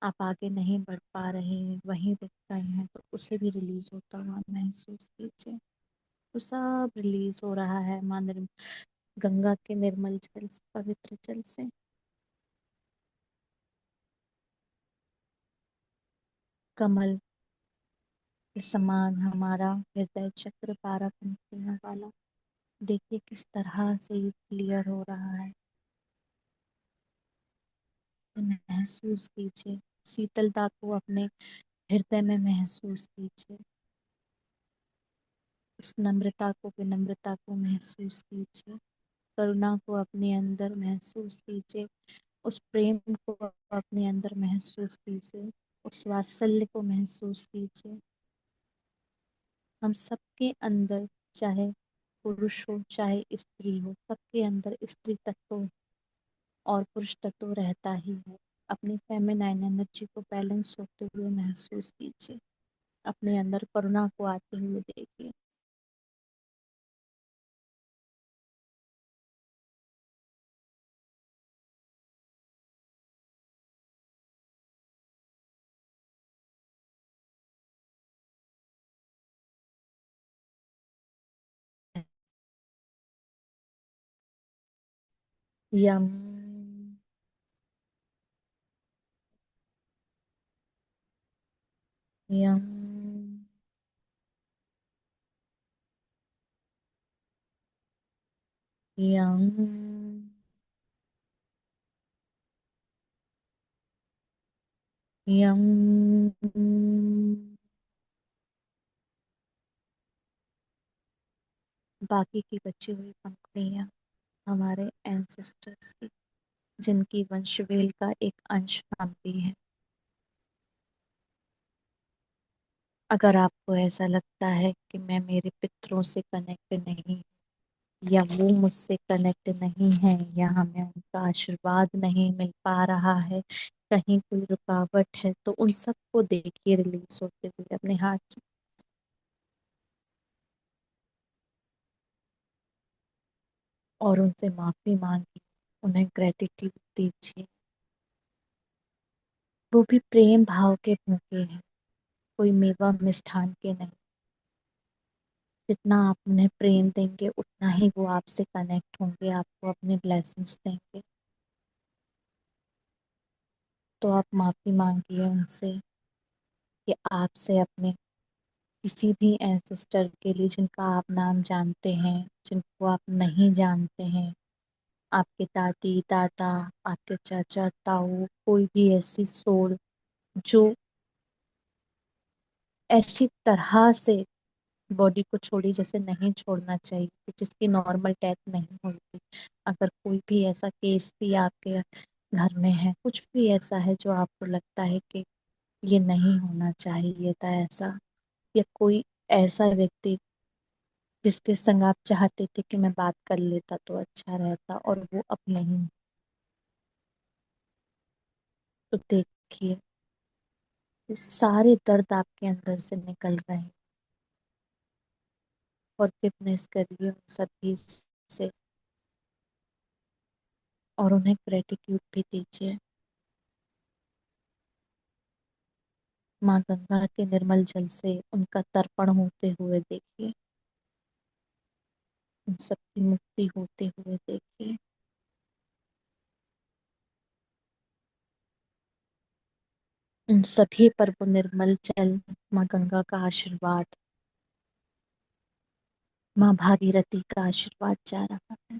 आप आगे नहीं बढ़ पा रहे हैं, वहीं रुक गए हैं, तो उसे भी रिलीज होता हुआ महसूस कीजिए। तो सब रिलीज हो रहा है माँ गंगा के निर्मल जल से, पवित्र जल से। कमल के समान हमारा हृदय चक्र 12 पंक्तियों वाला, देखिए किस तरह से ये क्लियर हो रहा है। महसूस कीजिए शीतलता को, अपने हृदय में महसूस कीजिए, उस नम्रता को, विनम्रता को महसूस कीजिए, करुणा को अपने अंदर महसूस कीजिए, उस प्रेम को अपने अंदर महसूस कीजिए, उस वात्सल्य को महसूस कीजिए। हम सबके अंदर, चाहे पुरुष हो चाहे स्त्री हो, सबके अंदर स्त्री तत्व और पुरुष तत्व रहता ही है। अपनी फेमिनाइन एनर्जी को बैलेंस होते हुए महसूस कीजिए, अपने अंदर करुणा को आते हुए देखिए। यम यम यम यम बाकी की बची हुई पंखुड़ियाँ हमारे एंसेस्टर्स की, जिनकी वंशवेल का एक अंश हम भी है। अगर आपको ऐसा लगता है कि मैं मेरे पितरों से कनेक्ट नहीं, या वो मुझसे कनेक्ट नहीं है, या हमें उनका आशीर्वाद नहीं मिल पा रहा है, कहीं कोई रुकावट है, तो उन सबको देखिए रिलीज होते हुए अपने हाथ, और उनसे माफी मांगिए, उन्हें ग्रेटिट्यूड दीजिए। वो भी प्रेम भाव के भूखे हैं, कोई मेवा मिष्ठान के नहीं। जितना आप उन्हें प्रेम देंगे उतना ही वो आपसे कनेक्ट होंगे, आपको अपने ब्लेसिंग्स देंगे। तो आप माफी मांगिए उनसे कि आपसे अपने किसी भी एंसेस्टर के लिए, जिनका आप नाम जानते हैं, जिनको आप नहीं जानते हैं, आपके दादी दादा, आपके चाचा ताऊ, कोई भी ऐसी सोल जो ऐसी तरह से बॉडी को छोड़ी जैसे नहीं छोड़ना चाहिए, जिसकी नॉर्मल डेथ नहीं होती। अगर कोई भी ऐसा केस भी आपके घर में है, कुछ भी ऐसा है जो आपको लगता है कि ये नहीं होना चाहिए था ऐसा, या कोई ऐसा व्यक्ति जिसके संग आप चाहते थे कि मैं बात कर लेता तो अच्छा रहता, और वो अब नहीं, तो देखिए ये सारे दर्द आपके अंदर से निकल रहे हैं। फॉरगिवनेस करिए उन सभी से, और उन्हें ग्रेटिट्यूड भी दीजिए। माँ गंगा के निर्मल जल से उनका तर्पण होते हुए देखिए, उन सबकी मुक्ति होते हुए देखिए। उन सभी पर वो निर्मल जल, माँ गंगा का आशीर्वाद, माँ भागीरथी का आशीर्वाद जा रहा है।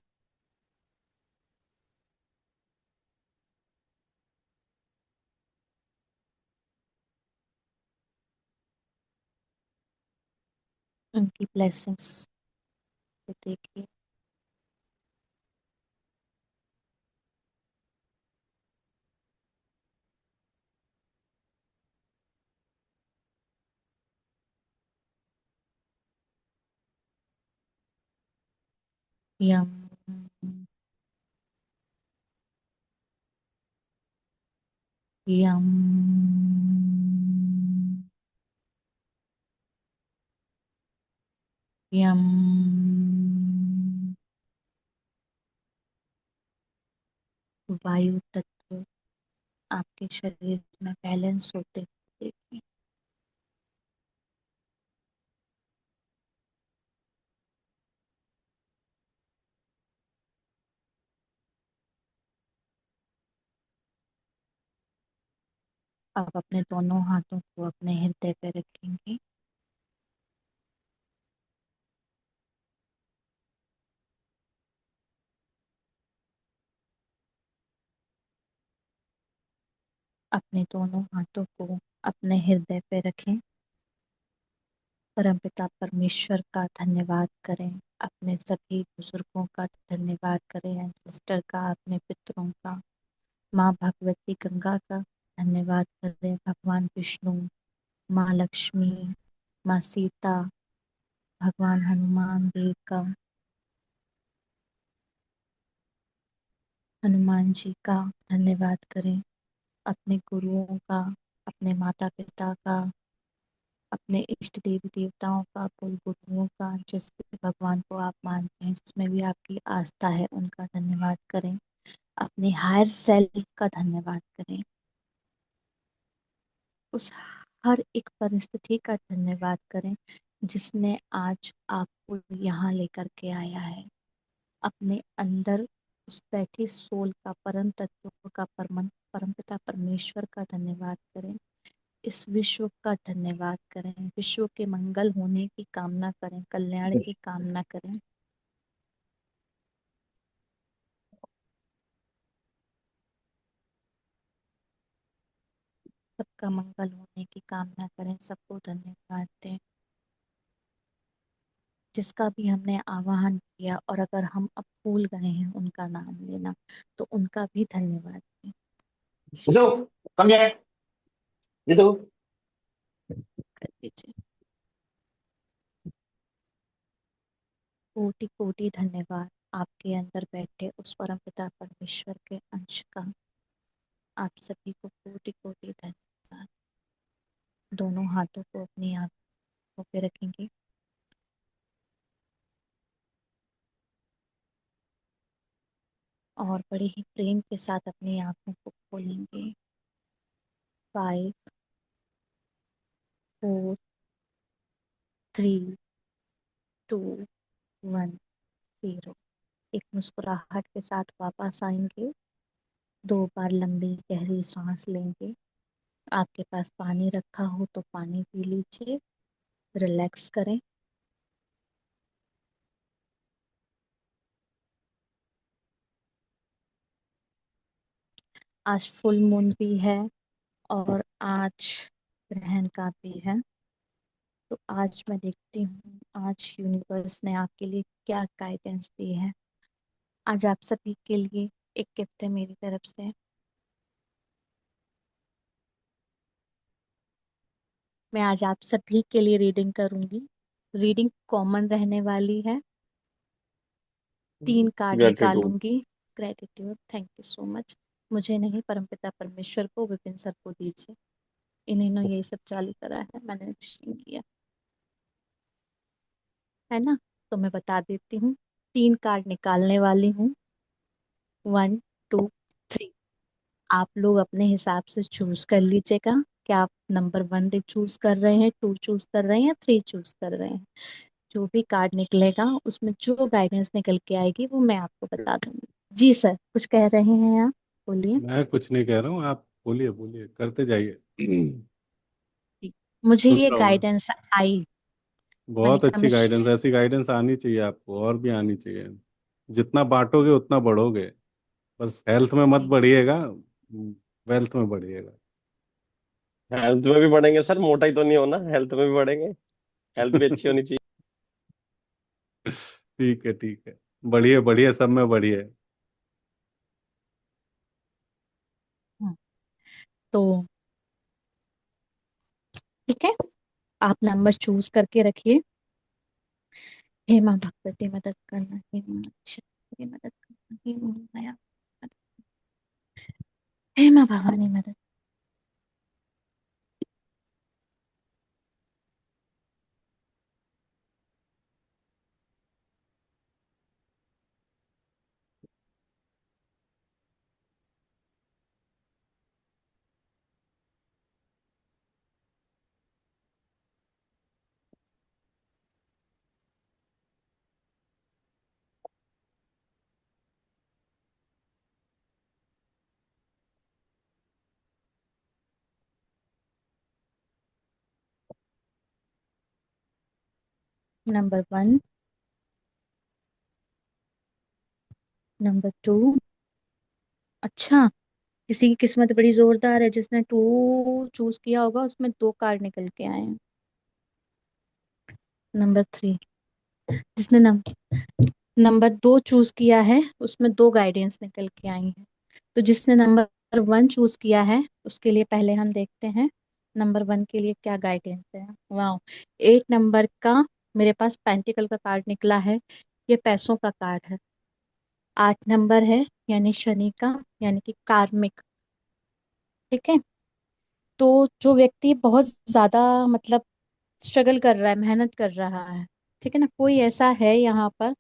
उनकी ब्लेसिंग्स को देखिए। यम यम यम वायु तत्व आपके शरीर में बैलेंस होते हुए देखिए। अब अपने दोनों हाथों को अपने हृदय पे रखेंगे। अपने दोनों हाथों को अपने हृदय पे रखें। परमपिता परमेश्वर का धन्यवाद करें, अपने सभी बुजुर्गों का धन्यवाद करें, सिस्टर का, अपने पितरों का, माँ भगवती गंगा का धन्यवाद करें, भगवान विष्णु, माँ लक्ष्मी, माँ सीता, भगवान हनुमान देव का, हनुमान जी का धन्यवाद करें, अपने गुरुओं का, अपने माता पिता का, अपने इष्ट देवी देवताओं का, कुल गुरुओं का, जिस भी भगवान को आप मानते हैं, जिसमें भी आपकी आस्था है, उनका धन्यवाद करें। अपने हायर सेल्फ का धन्यवाद करें। उस हर एक परिस्थिति का धन्यवाद करें जिसने आज आपको यहाँ लेकर के आया है। अपने अंदर उस बैठी सोल का, परम तत्व का, परमपिता परमेश्वर का धन्यवाद करें। इस विश्व का धन्यवाद करें, विश्व के मंगल होने की कामना करें, कल्याण की कामना करें। सबका मंगल होने की कामना करें, सबको धन्यवाद दें। जिसका भी हमने आवाहन किया और अगर हम अब भूल गए हैं उनका नाम लेना, तो उनका भी धन्यवाद दें। जितू कम here. जितू कर दीजिए। कोटि कोटि धन्यवाद आपके अंदर बैठे उस परम पिता परमेश्वर के अंश का। आप सभी को कोटि कोटि धन्यवाद। दोनों हाथों को अपनी आंखों पे रखेंगे और बड़े ही प्रेम के साथ अपनी आंखों को खोलेंगे। 5 4 3 2 1 0। एक मुस्कुराहट के साथ वापस आएंगे। 2 बार लंबी गहरी सांस लेंगे। आपके पास पानी रखा हो तो पानी पी लीजिए, रिलैक्स करें। आज फुल मून भी है और आज ग्रहण का भी है। तो आज मैं देखती हूँ आज यूनिवर्स ने आपके लिए क्या गाइडेंस दी है। आज आप सभी के लिए एक गिफ्ट है मेरी तरफ से। मैं आज आप सभी के लिए रीडिंग करूंगी। रीडिंग कॉमन रहने वाली है। 3 कार्ड ग्रेटिट्यूड। निकालूंगी। Gratitude, thank you so much. मुझे नहीं, परमपिता परमेश्वर को, विपिन सर को दीजिए। इन्होंने यही सब चालू करा है, मैंने कुछ नहीं किया है ना। तो मैं बता देती हूँ, 3 कार्ड निकालने वाली हूँ। 1 2 3। आप लोग अपने हिसाब से चूज कर लीजिएगा कि आप नंबर 1 चूज कर रहे हैं, 2 चूज कर रहे हैं या 3 चूज कर रहे हैं। जो भी कार्ड निकलेगा उसमें जो गाइडेंस निकल के आएगी वो मैं आपको बता दूंगी। जी सर, कुछ कह रहे हैं आप, बोलिए। मैं कुछ नहीं कह रहा हूँ, आप बोलिए बोलिए, करते जाइए। जी, मुझे सुन ये रहा हूँ मैं। गाइडेंस आई। मैंने बहुत कहा अच्छी गाइडेंस, ऐसी गाइडेंस आनी चाहिए आपको, और भी आनी चाहिए। जितना बांटोगे उतना बढ़ोगे। बस हेल्थ में मत जी बढ़िएगा, वेल्थ में बढ़िएगा। हेल्थ में भी बढ़ेंगे सर, मोटा ही तो नहीं होना, हेल्थ में भी बढ़ेंगे। हेल्थ भी अच्छी होनी चाहिए। ठीक है ठीक है, बढ़िए बढ़िए, सब में बढ़िए। हम्म, तो ठीक है, आप नंबर चूज करके रखिए। हे माँ भगवती मदद करना, हे माँ शक्ति मदद करना, हे माँ माया मदद, हे माँ भवानी मदद। Number 1, number 2। अच्छा, किसी की किस्मत बड़ी जोरदार है, जिसने 2 चूज किया होगा उसमें 2 कार्ड निकल के आए हैं। नंबर 3, जिसने नंबर 2 चूज किया है उसमें 2 गाइडेंस निकल के आई हैं। तो जिसने नंबर 1 चूज किया है उसके लिए पहले हम देखते हैं नंबर 1 के लिए क्या गाइडेंस है। वाह, 8 नंबर का मेरे पास पेंटिकल का कार्ड निकला है। ये पैसों का कार्ड है। 8 नंबर है, यानी शनि का, यानी कि कार्मिक। ठीक है। तो जो व्यक्ति बहुत ज्यादा मतलब स्ट्रगल कर रहा है, मेहनत कर रहा है, ठीक है ना, कोई ऐसा है यहाँ पर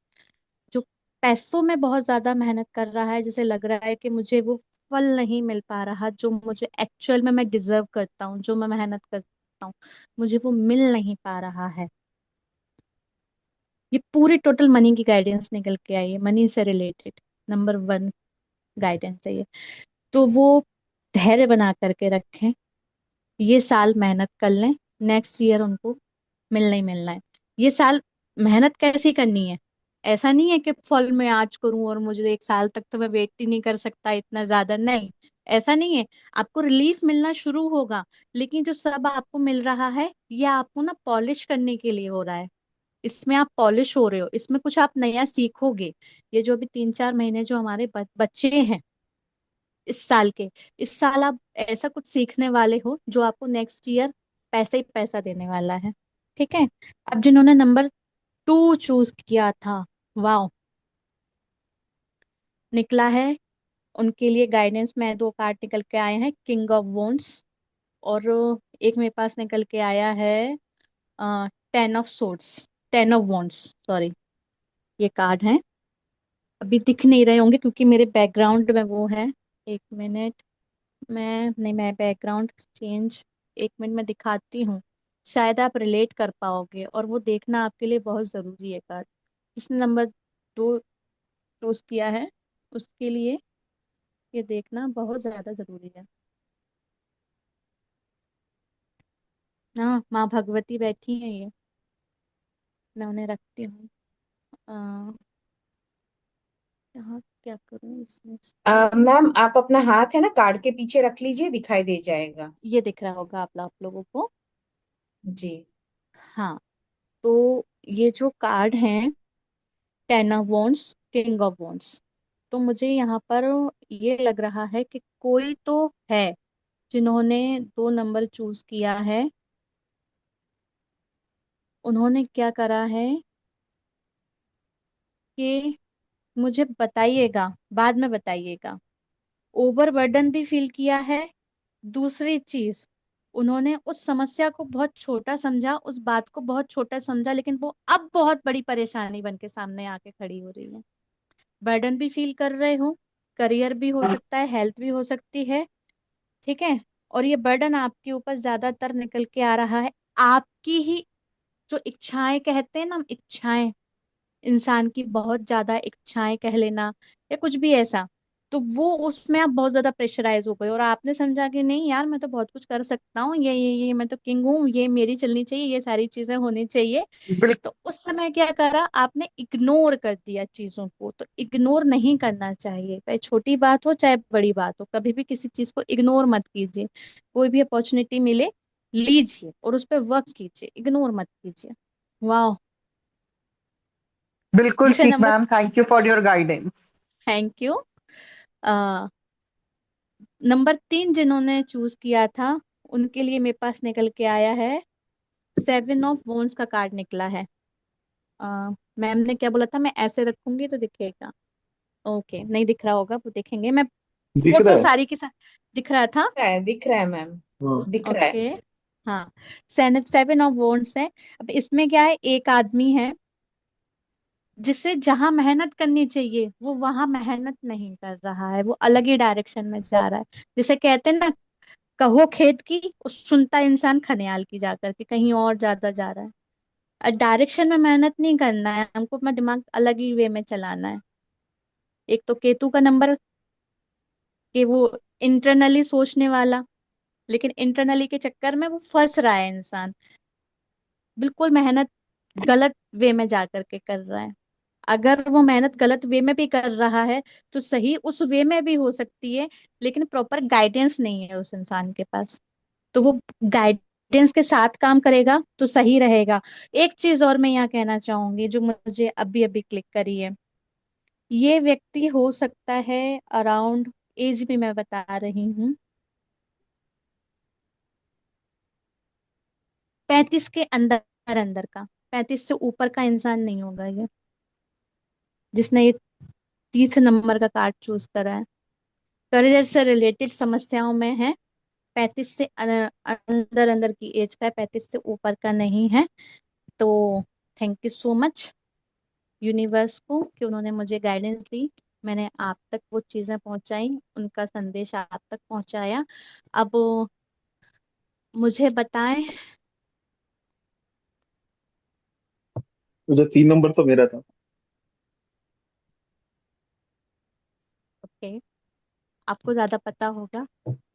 जो पैसों में बहुत ज्यादा मेहनत कर रहा है, जिसे लग रहा है कि मुझे वो फल नहीं मिल पा रहा जो मुझे एक्चुअल में मैं डिजर्व करता हूँ, जो मैं मेहनत करता हूँ, मुझे वो मिल नहीं पा रहा है। ये पूरी टोटल मनी की गाइडेंस निकल के आई है, मनी से रिलेटेड नंबर 1 गाइडेंस है ये। तो वो धैर्य बना करके रखें, ये साल मेहनत कर लें, नेक्स्ट ईयर उनको मिलना ही मिलना है। ये साल मेहनत कैसी करनी है, ऐसा नहीं है कि फल मैं आज करूं और मुझे 1 साल तक तो मैं वेट ही नहीं कर सकता इतना ज्यादा, नहीं, ऐसा नहीं है। आपको रिलीफ मिलना शुरू होगा, लेकिन जो सब आपको मिल रहा है ये आपको ना पॉलिश करने के लिए हो रहा है। इसमें आप पॉलिश हो रहे हो, इसमें कुछ आप नया सीखोगे। ये जो अभी 3-4 महीने जो हमारे बच्चे हैं इस साल के, इस साल आप ऐसा कुछ सीखने वाले हो जो आपको नेक्स्ट ईयर पैसा ही पैसा देने वाला है। ठीक है। अब जिन्होंने नंबर 2 चूज किया था, वाह, निकला है उनके लिए गाइडेंस में 2 कार्ड निकल के आए हैं, किंग ऑफ वॉन्ड्स, और एक मेरे पास निकल के आया है 10 of swords, 10 of wands, sorry. ये कार्ड है, अभी दिख नहीं रहे होंगे क्योंकि मेरे बैकग्राउंड में वो है। एक मिनट, मैं नहीं, मैं बैकग्राउंड चेंज, 1 मिनट में दिखाती हूँ, शायद आप रिलेट कर पाओगे, और वो देखना आपके लिए बहुत जरूरी है कार्ड। जिसने नंबर 2 चूज किया है उसके लिए ये देखना बहुत ज्यादा जरूरी है। हाँ, माँ भगवती बैठी है ये, मैं उन्हें रखती हूँ। अ, यहाँ क्या करूँ इसमें से? मैम आप अपना हाथ है ना कार्ड के पीछे रख लीजिए, दिखाई दे जाएगा। ये दिख रहा होगा आप लोगों को। जी। हाँ, तो ये जो कार्ड है 10 of wands, king of wands, तो मुझे यहाँ पर ये लग रहा है कि कोई तो है जिन्होंने 2 नंबर चूज किया है। उन्होंने क्या करा है कि मुझे बताइएगा, बाद में बताइएगा, ओवरबर्डन भी फील किया है। दूसरी चीज, उन्होंने उस समस्या को बहुत छोटा समझा, उस बात को बहुत छोटा समझा, लेकिन वो अब बहुत बड़ी परेशानी बन के सामने आके खड़ी हो रही है। बर्डन भी फील कर रहे हो, करियर भी हो सकता है, हेल्थ भी हो सकती है। ठीक है। और ये बर्डन आपके ऊपर ज्यादातर निकल के आ रहा है आपकी ही जो इच्छाएं कहते हैं ना, हम इच्छाएं, इंसान की बहुत ज्यादा इच्छाएं कह लेना, या कुछ भी ऐसा, तो वो उसमें आप बहुत ज्यादा प्रेशराइज हो गए और आपने समझा कि नहीं यार, मैं तो बहुत कुछ कर सकता हूँ, ये मैं तो किंग हूँ, ये मेरी चलनी चाहिए, ये सारी चीजें होनी चाहिए। तो उस समय क्या करा आपने, इग्नोर कर दिया चीजों को। तो इग्नोर नहीं करना चाहिए, चाहे छोटी बात हो चाहे बड़ी बात हो, कभी भी किसी चीज को इग्नोर मत कीजिए। कोई भी अपॉर्चुनिटी मिले, लीजिए और उस पर वर्क कीजिए, इग्नोर मत कीजिए। वाह। बिल्कुल जिसे ठीक number, ma'am, thank you for your guidance. Thank you. Number 3 जिन्होंने चूज किया था उनके लिए मेरे पास निकल के आया है 7 ऑफ वॉन्ड्स का कार्ड निकला है। मैम ने क्या बोला था, मैं ऐसे रखूंगी तो दिखेगा, ओके, नहीं दिख रहा होगा, वो देखेंगे, मैं दिख रहा फोटो है। सारी की सारी दिख रहा था। दिख रहा है मैम, हाँ। दिख रहा है। ओके। हाँ, 7 ऑफ वॉन्ड्स है। अब इसमें क्या है, एक आदमी है जिसे जहां मेहनत करनी चाहिए वो वहां मेहनत नहीं कर रहा है, वो अलग ही डायरेक्शन में जा रहा है। जिसे कहते हैं ना, कहो खेत की, उस सुनता इंसान खनियाल की जाकर के कहीं और ज्यादा जा रहा है। डायरेक्शन में मेहनत नहीं करना है हमको, अपना दिमाग अलग ही वे में चलाना है। एक तो केतु का नंबर, कि वो इंटरनली सोचने वाला, लेकिन इंटरनली के चक्कर में वो फंस रहा है इंसान। बिल्कुल मेहनत गलत वे में जा करके कर रहा है। अगर वो मेहनत गलत वे में भी कर रहा है तो सही उस वे में भी हो सकती है, लेकिन प्रॉपर गाइडेंस नहीं है उस इंसान के पास। तो वो गाइडेंस के साथ काम करेगा तो सही रहेगा। एक चीज और मैं यहाँ कहना चाहूंगी जो मुझे अभी अभी क्लिक करी है। ये व्यक्ति हो सकता है अराउंड, एज भी मैं बता रही हूँ, 35 के अंदर अंदर का, 35 से ऊपर का इंसान नहीं होगा ये, जिसने ये 30 नंबर का कार्ड चूज करा है। करियर से रिलेटेड समस्याओं में है, 35 से अंदर अंदर की एज का है, 35 से ऊपर का नहीं है। तो thank you so much universe को कि उन्होंने मुझे गाइडेंस दी, मैंने आप तक वो चीजें पहुंचाई, उनका संदेश आप तक पहुंचाया। अब मुझे बताएं। मुझे 3 नंबर तो मेरा था। ओके, आपको ज्यादा पता होगा,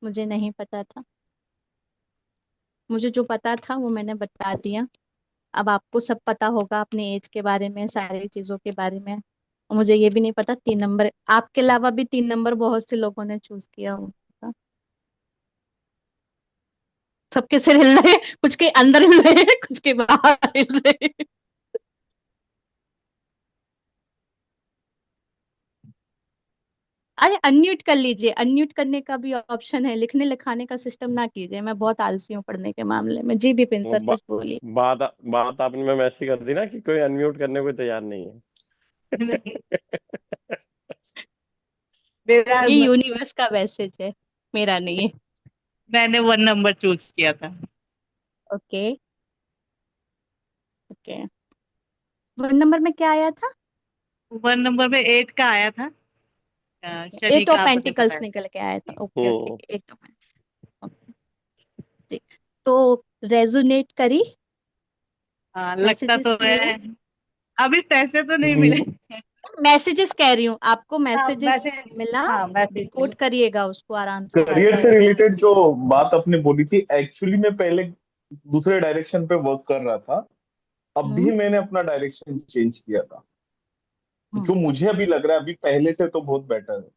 मुझे नहीं पता था। मुझे जो पता था वो मैंने बता दिया। अब आपको सब पता होगा अपने एज के बारे में, सारी चीजों के बारे में। और मुझे ये भी नहीं पता 3 नंबर, आपके अलावा भी 3 नंबर बहुत से लोगों ने चूज किया होगा। सबके सिर हिल रहे हैं, कुछ के अंदर हिल रहे हैं, कुछ के बाहर हिल रहे हैं। अरे अनम्यूट कर लीजिए, अनम्यूट करने का भी ऑप्शन है, लिखने लिखाने का सिस्टम ना कीजिए, मैं बहुत आलसी हूँ पढ़ने के मामले में। जी बिपिन वो सर कुछ बोलिए। बात बात आपने में ऐसी कर दी ना कि कोई अनम्यूट करने को तैयार नहीं है। नहीं, मेरा ये यूनिवर्स का मैसेज है, मेरा नहीं है। मैंने 1 नंबर चूज किया था। ओके। ओके, 1 नंबर में क्या आया था? 1 नंबर में 8 का आया था। शनि एट ऑफ का आपने पेंटिकल्स बताया। निकल के आया था। Okay okay, hmm. Eight of pentacles. Okay जी। तो रेजोनेट करी, हाँ, लगता मैसेजेस तो मिले। है। अभी पैसे तो नहीं मिले। हम्म, मैसेजेस कह रही हूँ, आपको हाँ, मैसेजेस मैसेज। मिला। हाँ, मैसेज डिकोड मिले। करिएगा उसको आराम से। करियर से रिलेटेड जो बात आपने बोली थी, एक्चुअली मैं पहले दूसरे डायरेक्शन पे वर्क कर रहा था। अभी हम्म मैंने अपना डायरेक्शन चेंज किया था। हम्म। जो मुझे अभी लग रहा है अभी पहले से तो बहुत बेटर है।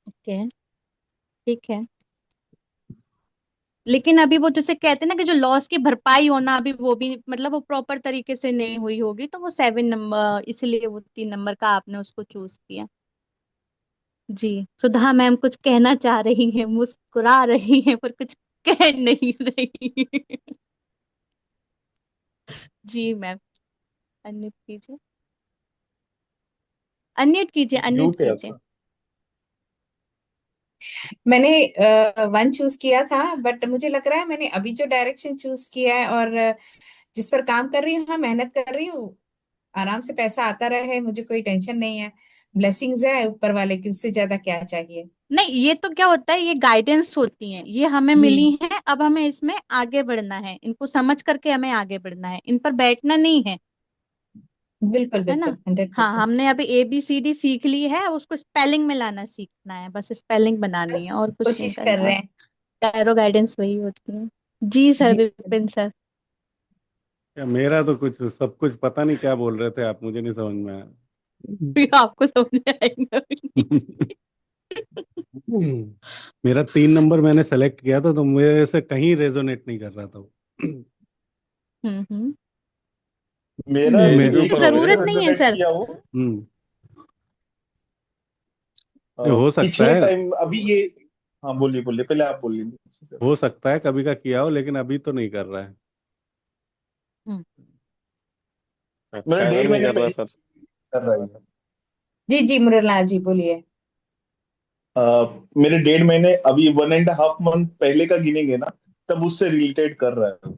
ओके, ठीक है। लेकिन अभी वो जैसे कहते हैं ना कि जो लॉस की भरपाई होना, अभी वो भी मतलब वो प्रॉपर तरीके से नहीं हुई होगी, तो वो 7 नंबर, इसलिए वो 3 नंबर का आपने उसको चूज किया। जी, सुधा मैम कुछ कहना चाह रही हैं, मुस्कुरा रही हैं पर कुछ कह नहीं रही। जी मैम, अनम्यूट कीजिए, अनम्यूट कीजिए, अनम्यूट म्यूट है कीजिए। आपका। मैंने 1 चूज किया था, बट मुझे लग रहा है मैंने अभी जो डायरेक्शन चूज किया है और जिस पर काम कर रही हूँ, हाँ, मेहनत कर रही हूँ, आराम से पैसा आता रहे, मुझे कोई टेंशन नहीं है। ब्लेसिंग्स है ऊपर वाले की, उससे ज्यादा क्या चाहिए। नहीं, ये तो क्या होता है, ये गाइडेंस होती है, ये हमें जी, मिली है, अब हमें इसमें आगे बढ़ना है, इनको समझ करके हमें आगे बढ़ना है, इन पर बैठना नहीं है। बिल्कुल है ना? बिल्कुल, हंड्रेड हाँ, परसेंट हमने अभी ABCD सीख ली है, उसको स्पेलिंग में लाना सीखना है, बस स्पेलिंग बनानी है बस और कुछ नहीं कोशिश कर करना। रहे और हैं। टैरो गाइडेंस वही होती है। जी सर, जी विपिन सर। क्या मेरा तो कुछ सब कुछ पता नहीं क्या बोल रहे थे आप, मुझे नहीं समझ में आया। आपको समझ आएगा। मेरा 3 नंबर मैंने सेलेक्ट किया था तो मेरे से कहीं रेजोनेट नहीं कर रहा था वो। हम्म। मेरा मैं मेरे एक ऊपर हो चीज गया से जरूरत ना। नहीं है रेजोनेट सर। किया वो। हम्म। अ, हो सकता पिछले है, टाइम अभी ये। हाँ बोलिए बोलिए, पहले आप बोलिए। हो सकता है कभी का किया हो, लेकिन अभी तो नहीं कर रहा है। हम्म अच्छा, मैंने अगर डेढ़ नहीं महीने कर रहा पहले सर। कर रहा है। जी जी, मुरलीलाल जी बोलिए। अ, मेरे 1.5 महीने अभी 1.5 मंथ पहले का गिनेंगे ना, तब उससे रिलेटेड कर रहा है।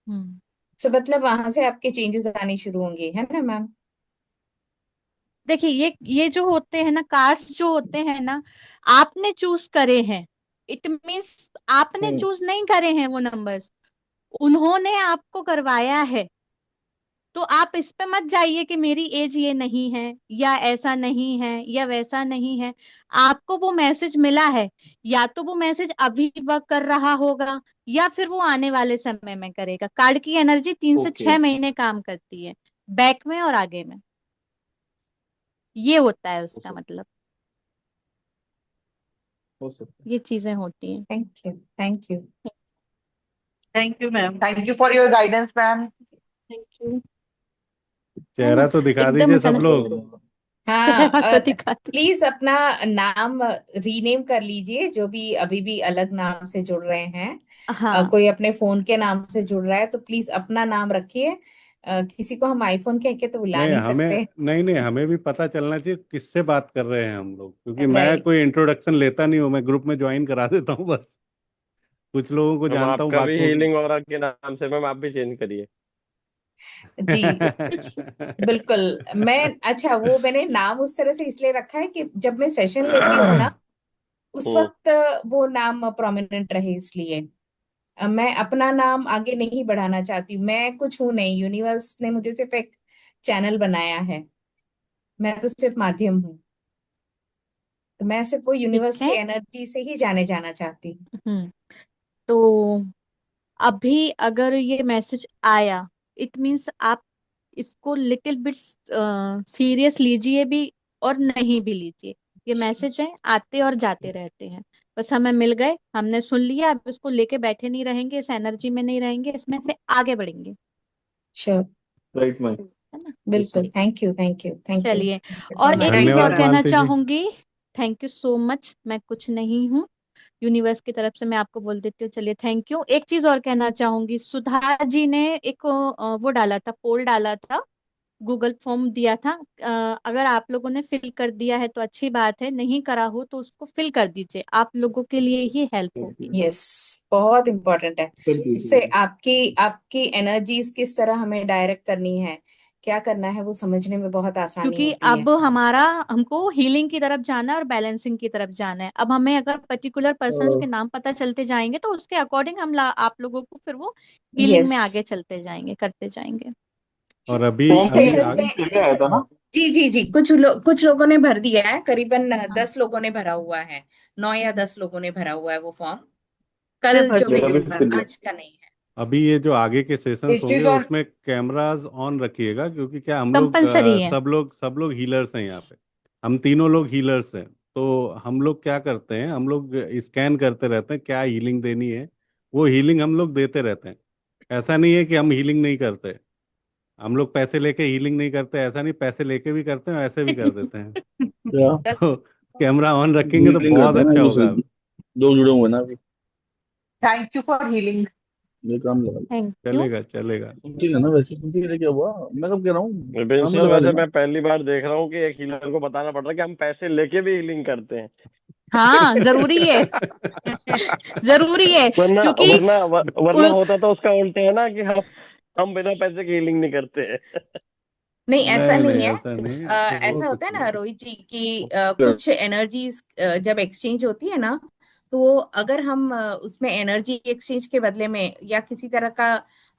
हम्म। सो मतलब वहां से आपके चेंजेस आने शुरू होंगे, है ना मैम। देखिए, ये जो होते हैं ना, कार्ड्स जो होते हैं ना, आपने चूज करे हैं। इट मीन्स आपने हम्म। चूज नहीं करे हैं वो नंबर्स, उन्होंने आपको करवाया है। तो आप इस पे मत जाइए कि मेरी एज ये नहीं है या ऐसा नहीं है या वैसा नहीं है। आपको वो मैसेज मिला है, या तो वो मैसेज अभी वर्क कर रहा होगा या फिर वो आने वाले समय में करेगा। कार्ड की एनर्जी 3 से ओके, 6 महीने काम करती है, बैक में और आगे में। ये होता है हो उसका सकता मतलब, हो सकता है। ये चीजें होती हैं। Thank you, thank you. Thank you ma'am. Thank you for your guidance ma'am. Thank you. है चेहरा ना, तो दिखा एकदम दीजिए सब अचानक लोग। हाँ, चेहरा तो और दिखाते। प्लीज अपना नाम रीनेम कर लीजिए, जो भी अभी भी अलग नाम से जुड़ रहे हैं। हाँ, कोई अपने फोन के नाम से जुड़ रहा है तो प्लीज अपना नाम रखिए। किसी को हम आईफोन कह के तो बुला नहीं नहीं हमें, सकते। नहीं नहीं, हमें भी पता चलना चाहिए किससे बात कर रहे हैं हम लोग, क्योंकि मैं राइट। कोई इंट्रोडक्शन लेता नहीं हूँ, मैं ग्रुप में ज्वाइन करा देता हूँ बस। कुछ लोगों को मैम जानता हूँ, आपका भी बाकियों हीलिंग ऑरा के नाम से मैम आप भी चेंज करिए। जी बिल्कुल। मैं अच्छा, वो मैंने नाम उस तरह से इसलिए रखा है कि जब मैं सेशन लेती हूँ ना, उस हम्म। वक्त वो नाम प्रोमिनेंट रहे, इसलिए मैं अपना नाम आगे नहीं बढ़ाना चाहती हूँ। मैं कुछ हूं नहीं, यूनिवर्स ने मुझे सिर्फ एक चैनल बनाया है, मैं तो सिर्फ माध्यम हूँ। तो मैं सिर्फ वो ठीक यूनिवर्स की है। एनर्जी से ही जाने जाना चाहती हूँ। तो अभी अगर ये मैसेज आया, इट मीन्स आप इसको लिटिल बिट सीरियस लीजिए भी और नहीं भी लीजिए। ये मैसेज है, आते और जाते रहते हैं। बस हमें मिल गए, हमने सुन लिया, अब इसको लेके बैठे नहीं रहेंगे, इस एनर्जी में नहीं रहेंगे, इसमें से आगे बढ़ेंगे। Sure, right ma'am. है ना। यस बिल्कुल। Ma'am. Thank you, thank you, thank you चलिए, सो और मच। एक थैंक चीज यू और धन्यवाद मैम। कहना मालती जी। चाहूंगी। थैंक यू सो मच, मैं कुछ नहीं हूँ, यूनिवर्स की तरफ से मैं आपको बोल देती हूँ। चलिए, थैंक यू। एक चीज और कहना चाहूंगी, सुधा जी ने एक वो डाला था, पोल डाला था, गूगल फॉर्म दिया था। अगर आप लोगों ने फिल कर दिया है तो अच्छी बात है, नहीं करा हो तो उसको फिल कर दीजिए, आप लोगों के लिए ही हेल्प होगी। यस, बहुत इम्पोर्टेंट है। कर इससे दीजिए। आपकी आपकी एनर्जीज किस तरह हमें डायरेक्ट करनी है, क्या करना है, वो समझने में बहुत आसानी क्योंकि होती है। अब हमको हीलिंग की तरफ जाना है और बैलेंसिंग की तरफ जाना है। अब हमें अगर पर्टिकुलर पर्सन्स के नाम पता चलते जाएंगे तो उसके अकॉर्डिंग आप लोगों को फिर वो हीलिंग यस। में आगे चलते जाएंगे, करते जाएंगे। और अभी फॉर्म अभी सेशंस में पहले आया था ना? जी जी जी, कुछ लोगों ने भर दिया है, करीबन 10 लोगों ने भरा हुआ है, 9 या 10 लोगों ने भरा हुआ है वो फॉर्म। मैं कल भर जो मेरा भी चुकी भेजूंगा, फिल है। आज का नहीं है। अभी ये जो आगे के सेशंस इट होंगे इज ऑन। उसमें कैमरास ऑन रखिएगा, क्योंकि क्या हम लोग कंपलसरी है। सब लोग हीलर्स हैं यहाँ पे। हम तीनों लोग हीलर्स हैं। तो हम लोग क्या करते हैं, हम लोग स्कैन करते रहते हैं क्या हीलिंग देनी है, वो हीलिंग हम लोग देते रहते हैं। ऐसा नहीं है कि हम हीलिंग नहीं करते। हम लोग पैसे लेके हीलिंग नहीं करते, ऐसा नहीं, पैसे लेके भी करते हैं, ऐसे भी कर देते हैं। क्या? दस तो कैमरा ऑन रखेंगे तो हीलिंग बहुत करते हैं ना अच्छा एक होगा। दूसरे की। दो जुड़े हुए हैं ना अभी। Thank you for healing. ये काम लगा। Thank you. चलेगा चलेगा। ठीक है ना? वैसे सुनती है क्या हुआ? मैं कब कह रहा हूँ, काम में प्रिंसिपल लगा वैसे देना। मैं पहली बार देख रहा हूँ कि एक हीलर को बताना पड़ रहा है कि हम पैसे लेके भी हीलिंग करते हैं। हाँ, जरूरी है। जरूरी है, वरना क्योंकि वरना वरना उस होता तो उसका उल्टा है ना कि हम बिना पैसे के हीलिंग नहीं करते हैं। नहीं, ऐसा नहीं नहीं, नहीं है। ऐसा नहीं है, वो ऐसा कुछ होता है ना नहीं। रोहित जी की कुछ एनर्जीज जब एक्सचेंज होती है ना, तो वो अगर हम उसमें एनर्जी एक्सचेंज के बदले में या किसी तरह का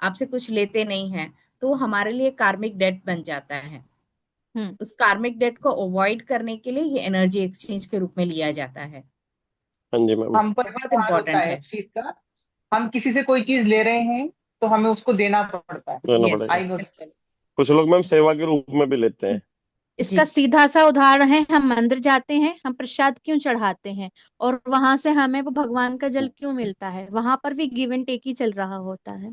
आपसे कुछ लेते नहीं हैं, तो वो हमारे लिए कार्मिक डेट बन जाता है। हम्म उस कार्मिक डेट को अवॉइड करने के लिए ये एनर्जी एक्सचेंज के रूप में लिया जाता है। हाँ जी मैम। हम पर बहुत व्यवहार होता इम्पोर्टेंट है है। इस चीज का। हम किसी से कोई चीज ले रहे हैं तो हमें उसको देना पड़ता है। देना यस, पड़ेगा। I know. बिल्कुल। कुछ लोग मैम सेवा के रूप में भी लेते हैं। इसका जी सीधा सा उदाहरण है, हम मंदिर जाते हैं, हम प्रसाद क्यों चढ़ाते हैं और वहां से हमें वो भगवान का जल क्यों मिलता है? वहां पर भी गिव एंड टेक ही चल रहा होता है।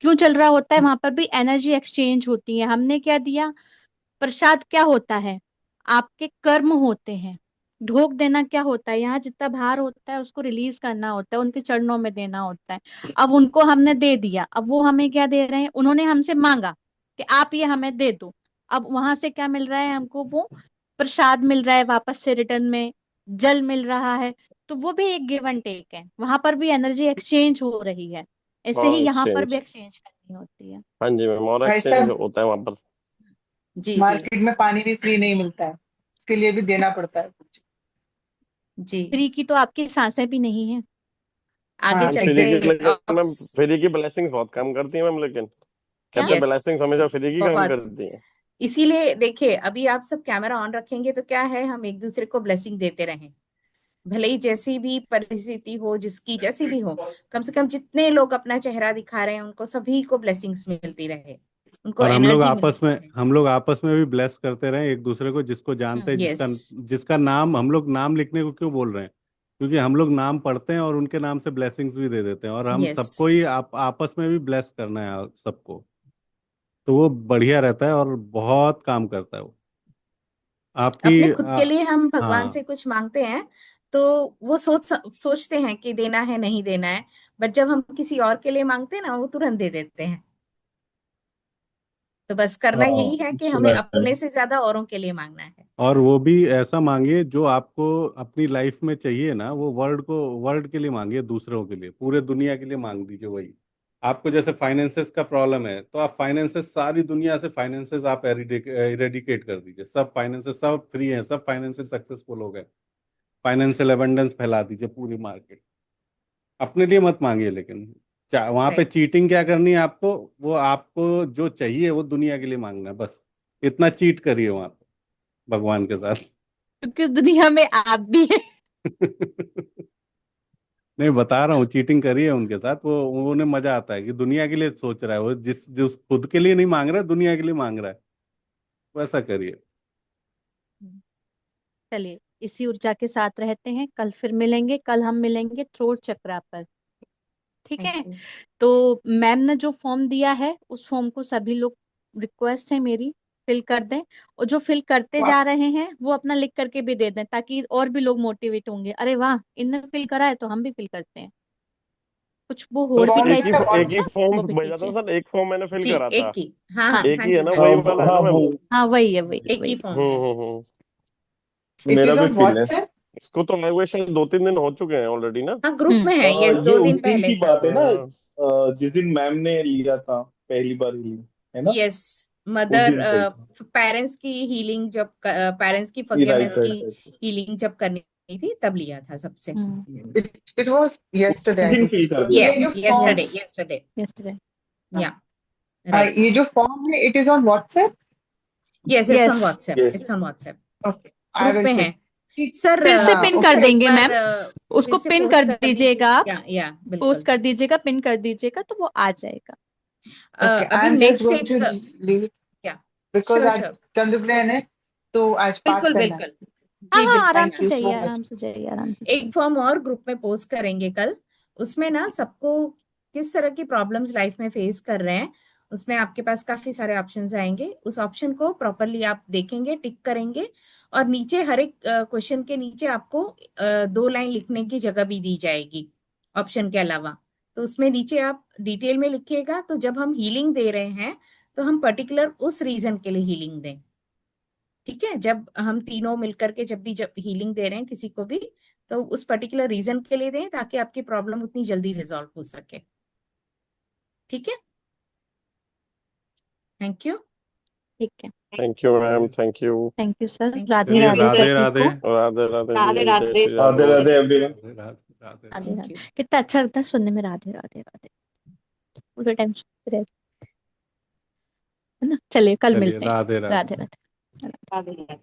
क्यों चल रहा होता है? वहां पर भी एनर्जी एक्सचेंज होती है। हमने क्या दिया? प्रसाद क्या होता है? आपके कर्म होते हैं। ढोक देना क्या होता है? यहाँ जितना भार होता है उसको रिलीज करना होता है, उनके चरणों में देना होता है। अब उनको हमने दे दिया, अब वो हमें क्या दे रहे हैं? उन्होंने हमसे मांगा कि आप ये हमें दे दो। अब वहां से क्या मिल रहा है हमको? वो प्रसाद मिल रहा है वापस से, रिटर्न में जल मिल रहा है। तो वो भी एक गिव एंड टेक है, वहां पर भी एनर्जी एक्सचेंज हो रही है। ऐसे ही और यहाँ पर भी एक्सचेंज। एक्सचेंज करनी होती है। हाँ जी मैम, और भाई एक्सचेंज साहब, होता है वहां पर। जी जी मार्केट में पानी भी फ्री नहीं मिलता है, उसके लिए भी देना पड़ता है कुछ। जी। फ्री की तो आपकी सांसें भी नहीं है। आगे हाँ चल फ्री के की एग्जैक्टली। लेकिन मैम ऑक्स फ्री की ब्लेसिंग्स बहुत कम करती है मैम, लेकिन कहते हैं Yes, ब्लेसिंग्स हमेशा फ्री की काम बहुत। करती हैं। इसीलिए देखिए, अभी आप सब कैमरा ऑन रखेंगे तो क्या है, हम एक दूसरे को ब्लेसिंग देते रहें, भले ही जैसी भी परिस्थिति हो, जिसकी जैसी भी हो, कम से कम जितने लोग अपना चेहरा दिखा रहे हैं उनको सभी को ब्लेसिंग्स मिलती रहे, उनको और एनर्जी मिलती रहे। हम लोग आपस में भी ब्लेस करते रहें एक दूसरे को, जिसको जानते हैं, यस, जिसका नाम हम लोग, नाम लिखने को क्यों बोल रहे हैं, क्योंकि हम लोग नाम पढ़ते हैं और उनके नाम से ब्लेसिंग्स भी दे देते हैं, और हम यस। सबको ही आपस में भी ब्लेस करना है सबको। तो वो बढ़िया रहता है और बहुत काम करता है वो आपकी अपने खुद के लिए हम भगवान हाँ। से कुछ मांगते हैं तो वो सोचते हैं कि देना है नहीं देना है, बट जब हम किसी और के लिए मांगते हैं ना, वो तुरंत दे देते हैं। तो बस करना हाँ, यही है कि सुना हमें है। अपने से ज्यादा औरों के लिए मांगना है। और वो भी ऐसा मांगिए जो आपको अपनी लाइफ में चाहिए ना, वो वर्ल्ड के लिए मांगिए, दूसरों के लिए, पूरे दुनिया के लिए मांग दीजिए वही। आपको जैसे फाइनेंसेस का प्रॉब्लम है, तो आप फाइनेंसेस, सारी दुनिया से फाइनेंसेस आप इरेडिकेट कर दीजिए, सब फाइनेंसेस सब फ्री हैं, सब फाइनेंशियल सक्सेसफुल हो गए, फाइनेंशियल एबंडेंस फैला दीजिए पूरी मार्केट। अपने लिए मत मांगिए, लेकिन वहां पे राइट। चीटिंग क्या करनी है आपको, वो आपको जो चाहिए वो दुनिया के लिए मांगना है, बस इतना चीट करिए वहां पे भगवान के साथ। क्योंकि उस दुनिया में आप भी है। नहीं, बता रहा हूँ, चीटिंग करिए उनके साथ, वो उन्हें मजा आता है कि दुनिया के लिए सोच रहा है वो, जिस खुद के लिए नहीं मांग रहा है, दुनिया के लिए मांग रहा है, वैसा करिए। चलिए, इसी ऊर्जा के साथ रहते हैं, कल फिर मिलेंगे, कल हम मिलेंगे थ्रोट चक्रा पर, ठीक है। Thank you. तो मैम ने जो फॉर्म दिया है उस फॉर्म को सभी लोग, रिक्वेस्ट है मेरी, फिल कर दें, और जो फिल करते जा रहे हैं वो अपना लिख करके भी दे दें, ताकि और भी लोग मोटिवेट होंगे, अरे वाह इनने फिल करा है तो हम भी फिल करते हैं। कुछ वो तो और भी कौन एक टाइप ही सा का एक ही व्हाट्सएप? फॉर्म वो भी भेजा था कीजिए। सर, एक फॉर्म मैंने फिल जी, करा था। एक ही। हाँ हाँ एक हाँ ही है जी, ना, वही वही वही वाला है ना हाँ, मैम? वो हाँ वही है, वही एक ही वही। फॉर्म है। इट मेरा इज भी ऑन फिल है। व्हाट्सएप। इसको तो लगे शायद 2-3 दिन हो चुके हैं ऑलरेडी ना। हाँ, ग्रुप में है, यस, ये 2 दिन उस दिन पहले की था। बात है ना, हाँ। जिस दिन मैम ने लिया था पहली बार ही, है ना? यस, उस मदर दिन से ही था। पेरेंट्स की हीलिंग, जब पेरेंट्स की राइट, फॉरगिवनेस की राइट, राइट। हीलिंग जब करनी थी तब लिया था सबसे। इट वाज यस्टरडे उस आई दिन थिंक। फिल कर तो दिया ये ये जो यस्टरडे, फॉर्म्स, यस्टरडे। यस्टरडे। या राइट। ये जो फॉर्म है, it is on WhatsApp. Yes, it's on yes, WhatsApp, yes. It's on WhatsApp. Okay, I group will में फिल। है सर। फिर से हाँ, पिन कर ओके। एक देंगे बार मैम, फिर उसको से पिन पोस्ट कर कर दीजिएगा आप, या पोस्ट बिल्कुल। कर दीजिएगा, पिन कर दीजिएगा तो वो आ जाएगा। ओके, आई अभी एम जस्ट नेक्स्ट गोइंग एक, टू लीव इट क्या, बिकॉज श्योर आज श्योर, चंद्रग्रहण है, तो आज पाठ बिल्कुल करना है। बिल्कुल। हाँ जी हाँ, बिल्कुल। आराम थैंक से यू जाइए, सो मच। आराम से जाइए, आराम से एक फॉर्म और ग्रुप में पोस्ट करेंगे कल, उसमें ना सबको किस तरह की प्रॉब्लम्स लाइफ में फेस कर रहे हैं, उसमें आपके पास काफी सारे ऑप्शंस आएंगे। उस ऑप्शन को प्रॉपरली आप देखेंगे, टिक करेंगे, और नीचे हर एक क्वेश्चन के नीचे आपको 2 लाइन लिखने की जगह भी दी जाएगी ऑप्शन के अलावा। तो उसमें नीचे आप डिटेल में लिखिएगा, तो जब हम हीलिंग दे रहे हैं तो हम पर्टिकुलर उस रीजन के लिए हीलिंग दें। ठीक है, जब हम तीनों मिलकर के जब हीलिंग दे रहे हैं किसी को भी, तो उस पर्टिकुलर रीजन के लिए दें, ताकि आपकी प्रॉब्लम उतनी जल्दी रिजॉल्व हो सके। ठीक है, थैंक यू। ठीक है। Thank you ma'am, thank you. Thank you sir, thank Radhe you. चलिए, राधे राधे सभी राधे। को। राधे राधे राधे जी, जय Radhe. Shri Radhe Radhe. Radhe everyone. Radhe Radhe Radhe Radhe thank Radhe, you. कितना अच्छा लगता है सुनने में, राधे राधे राधे, पूरे टाइम सुनते रहते, है ना। चलिए कल चलिए, मिलते हैं। राधे राधे। राधे राधे। राधे राधे।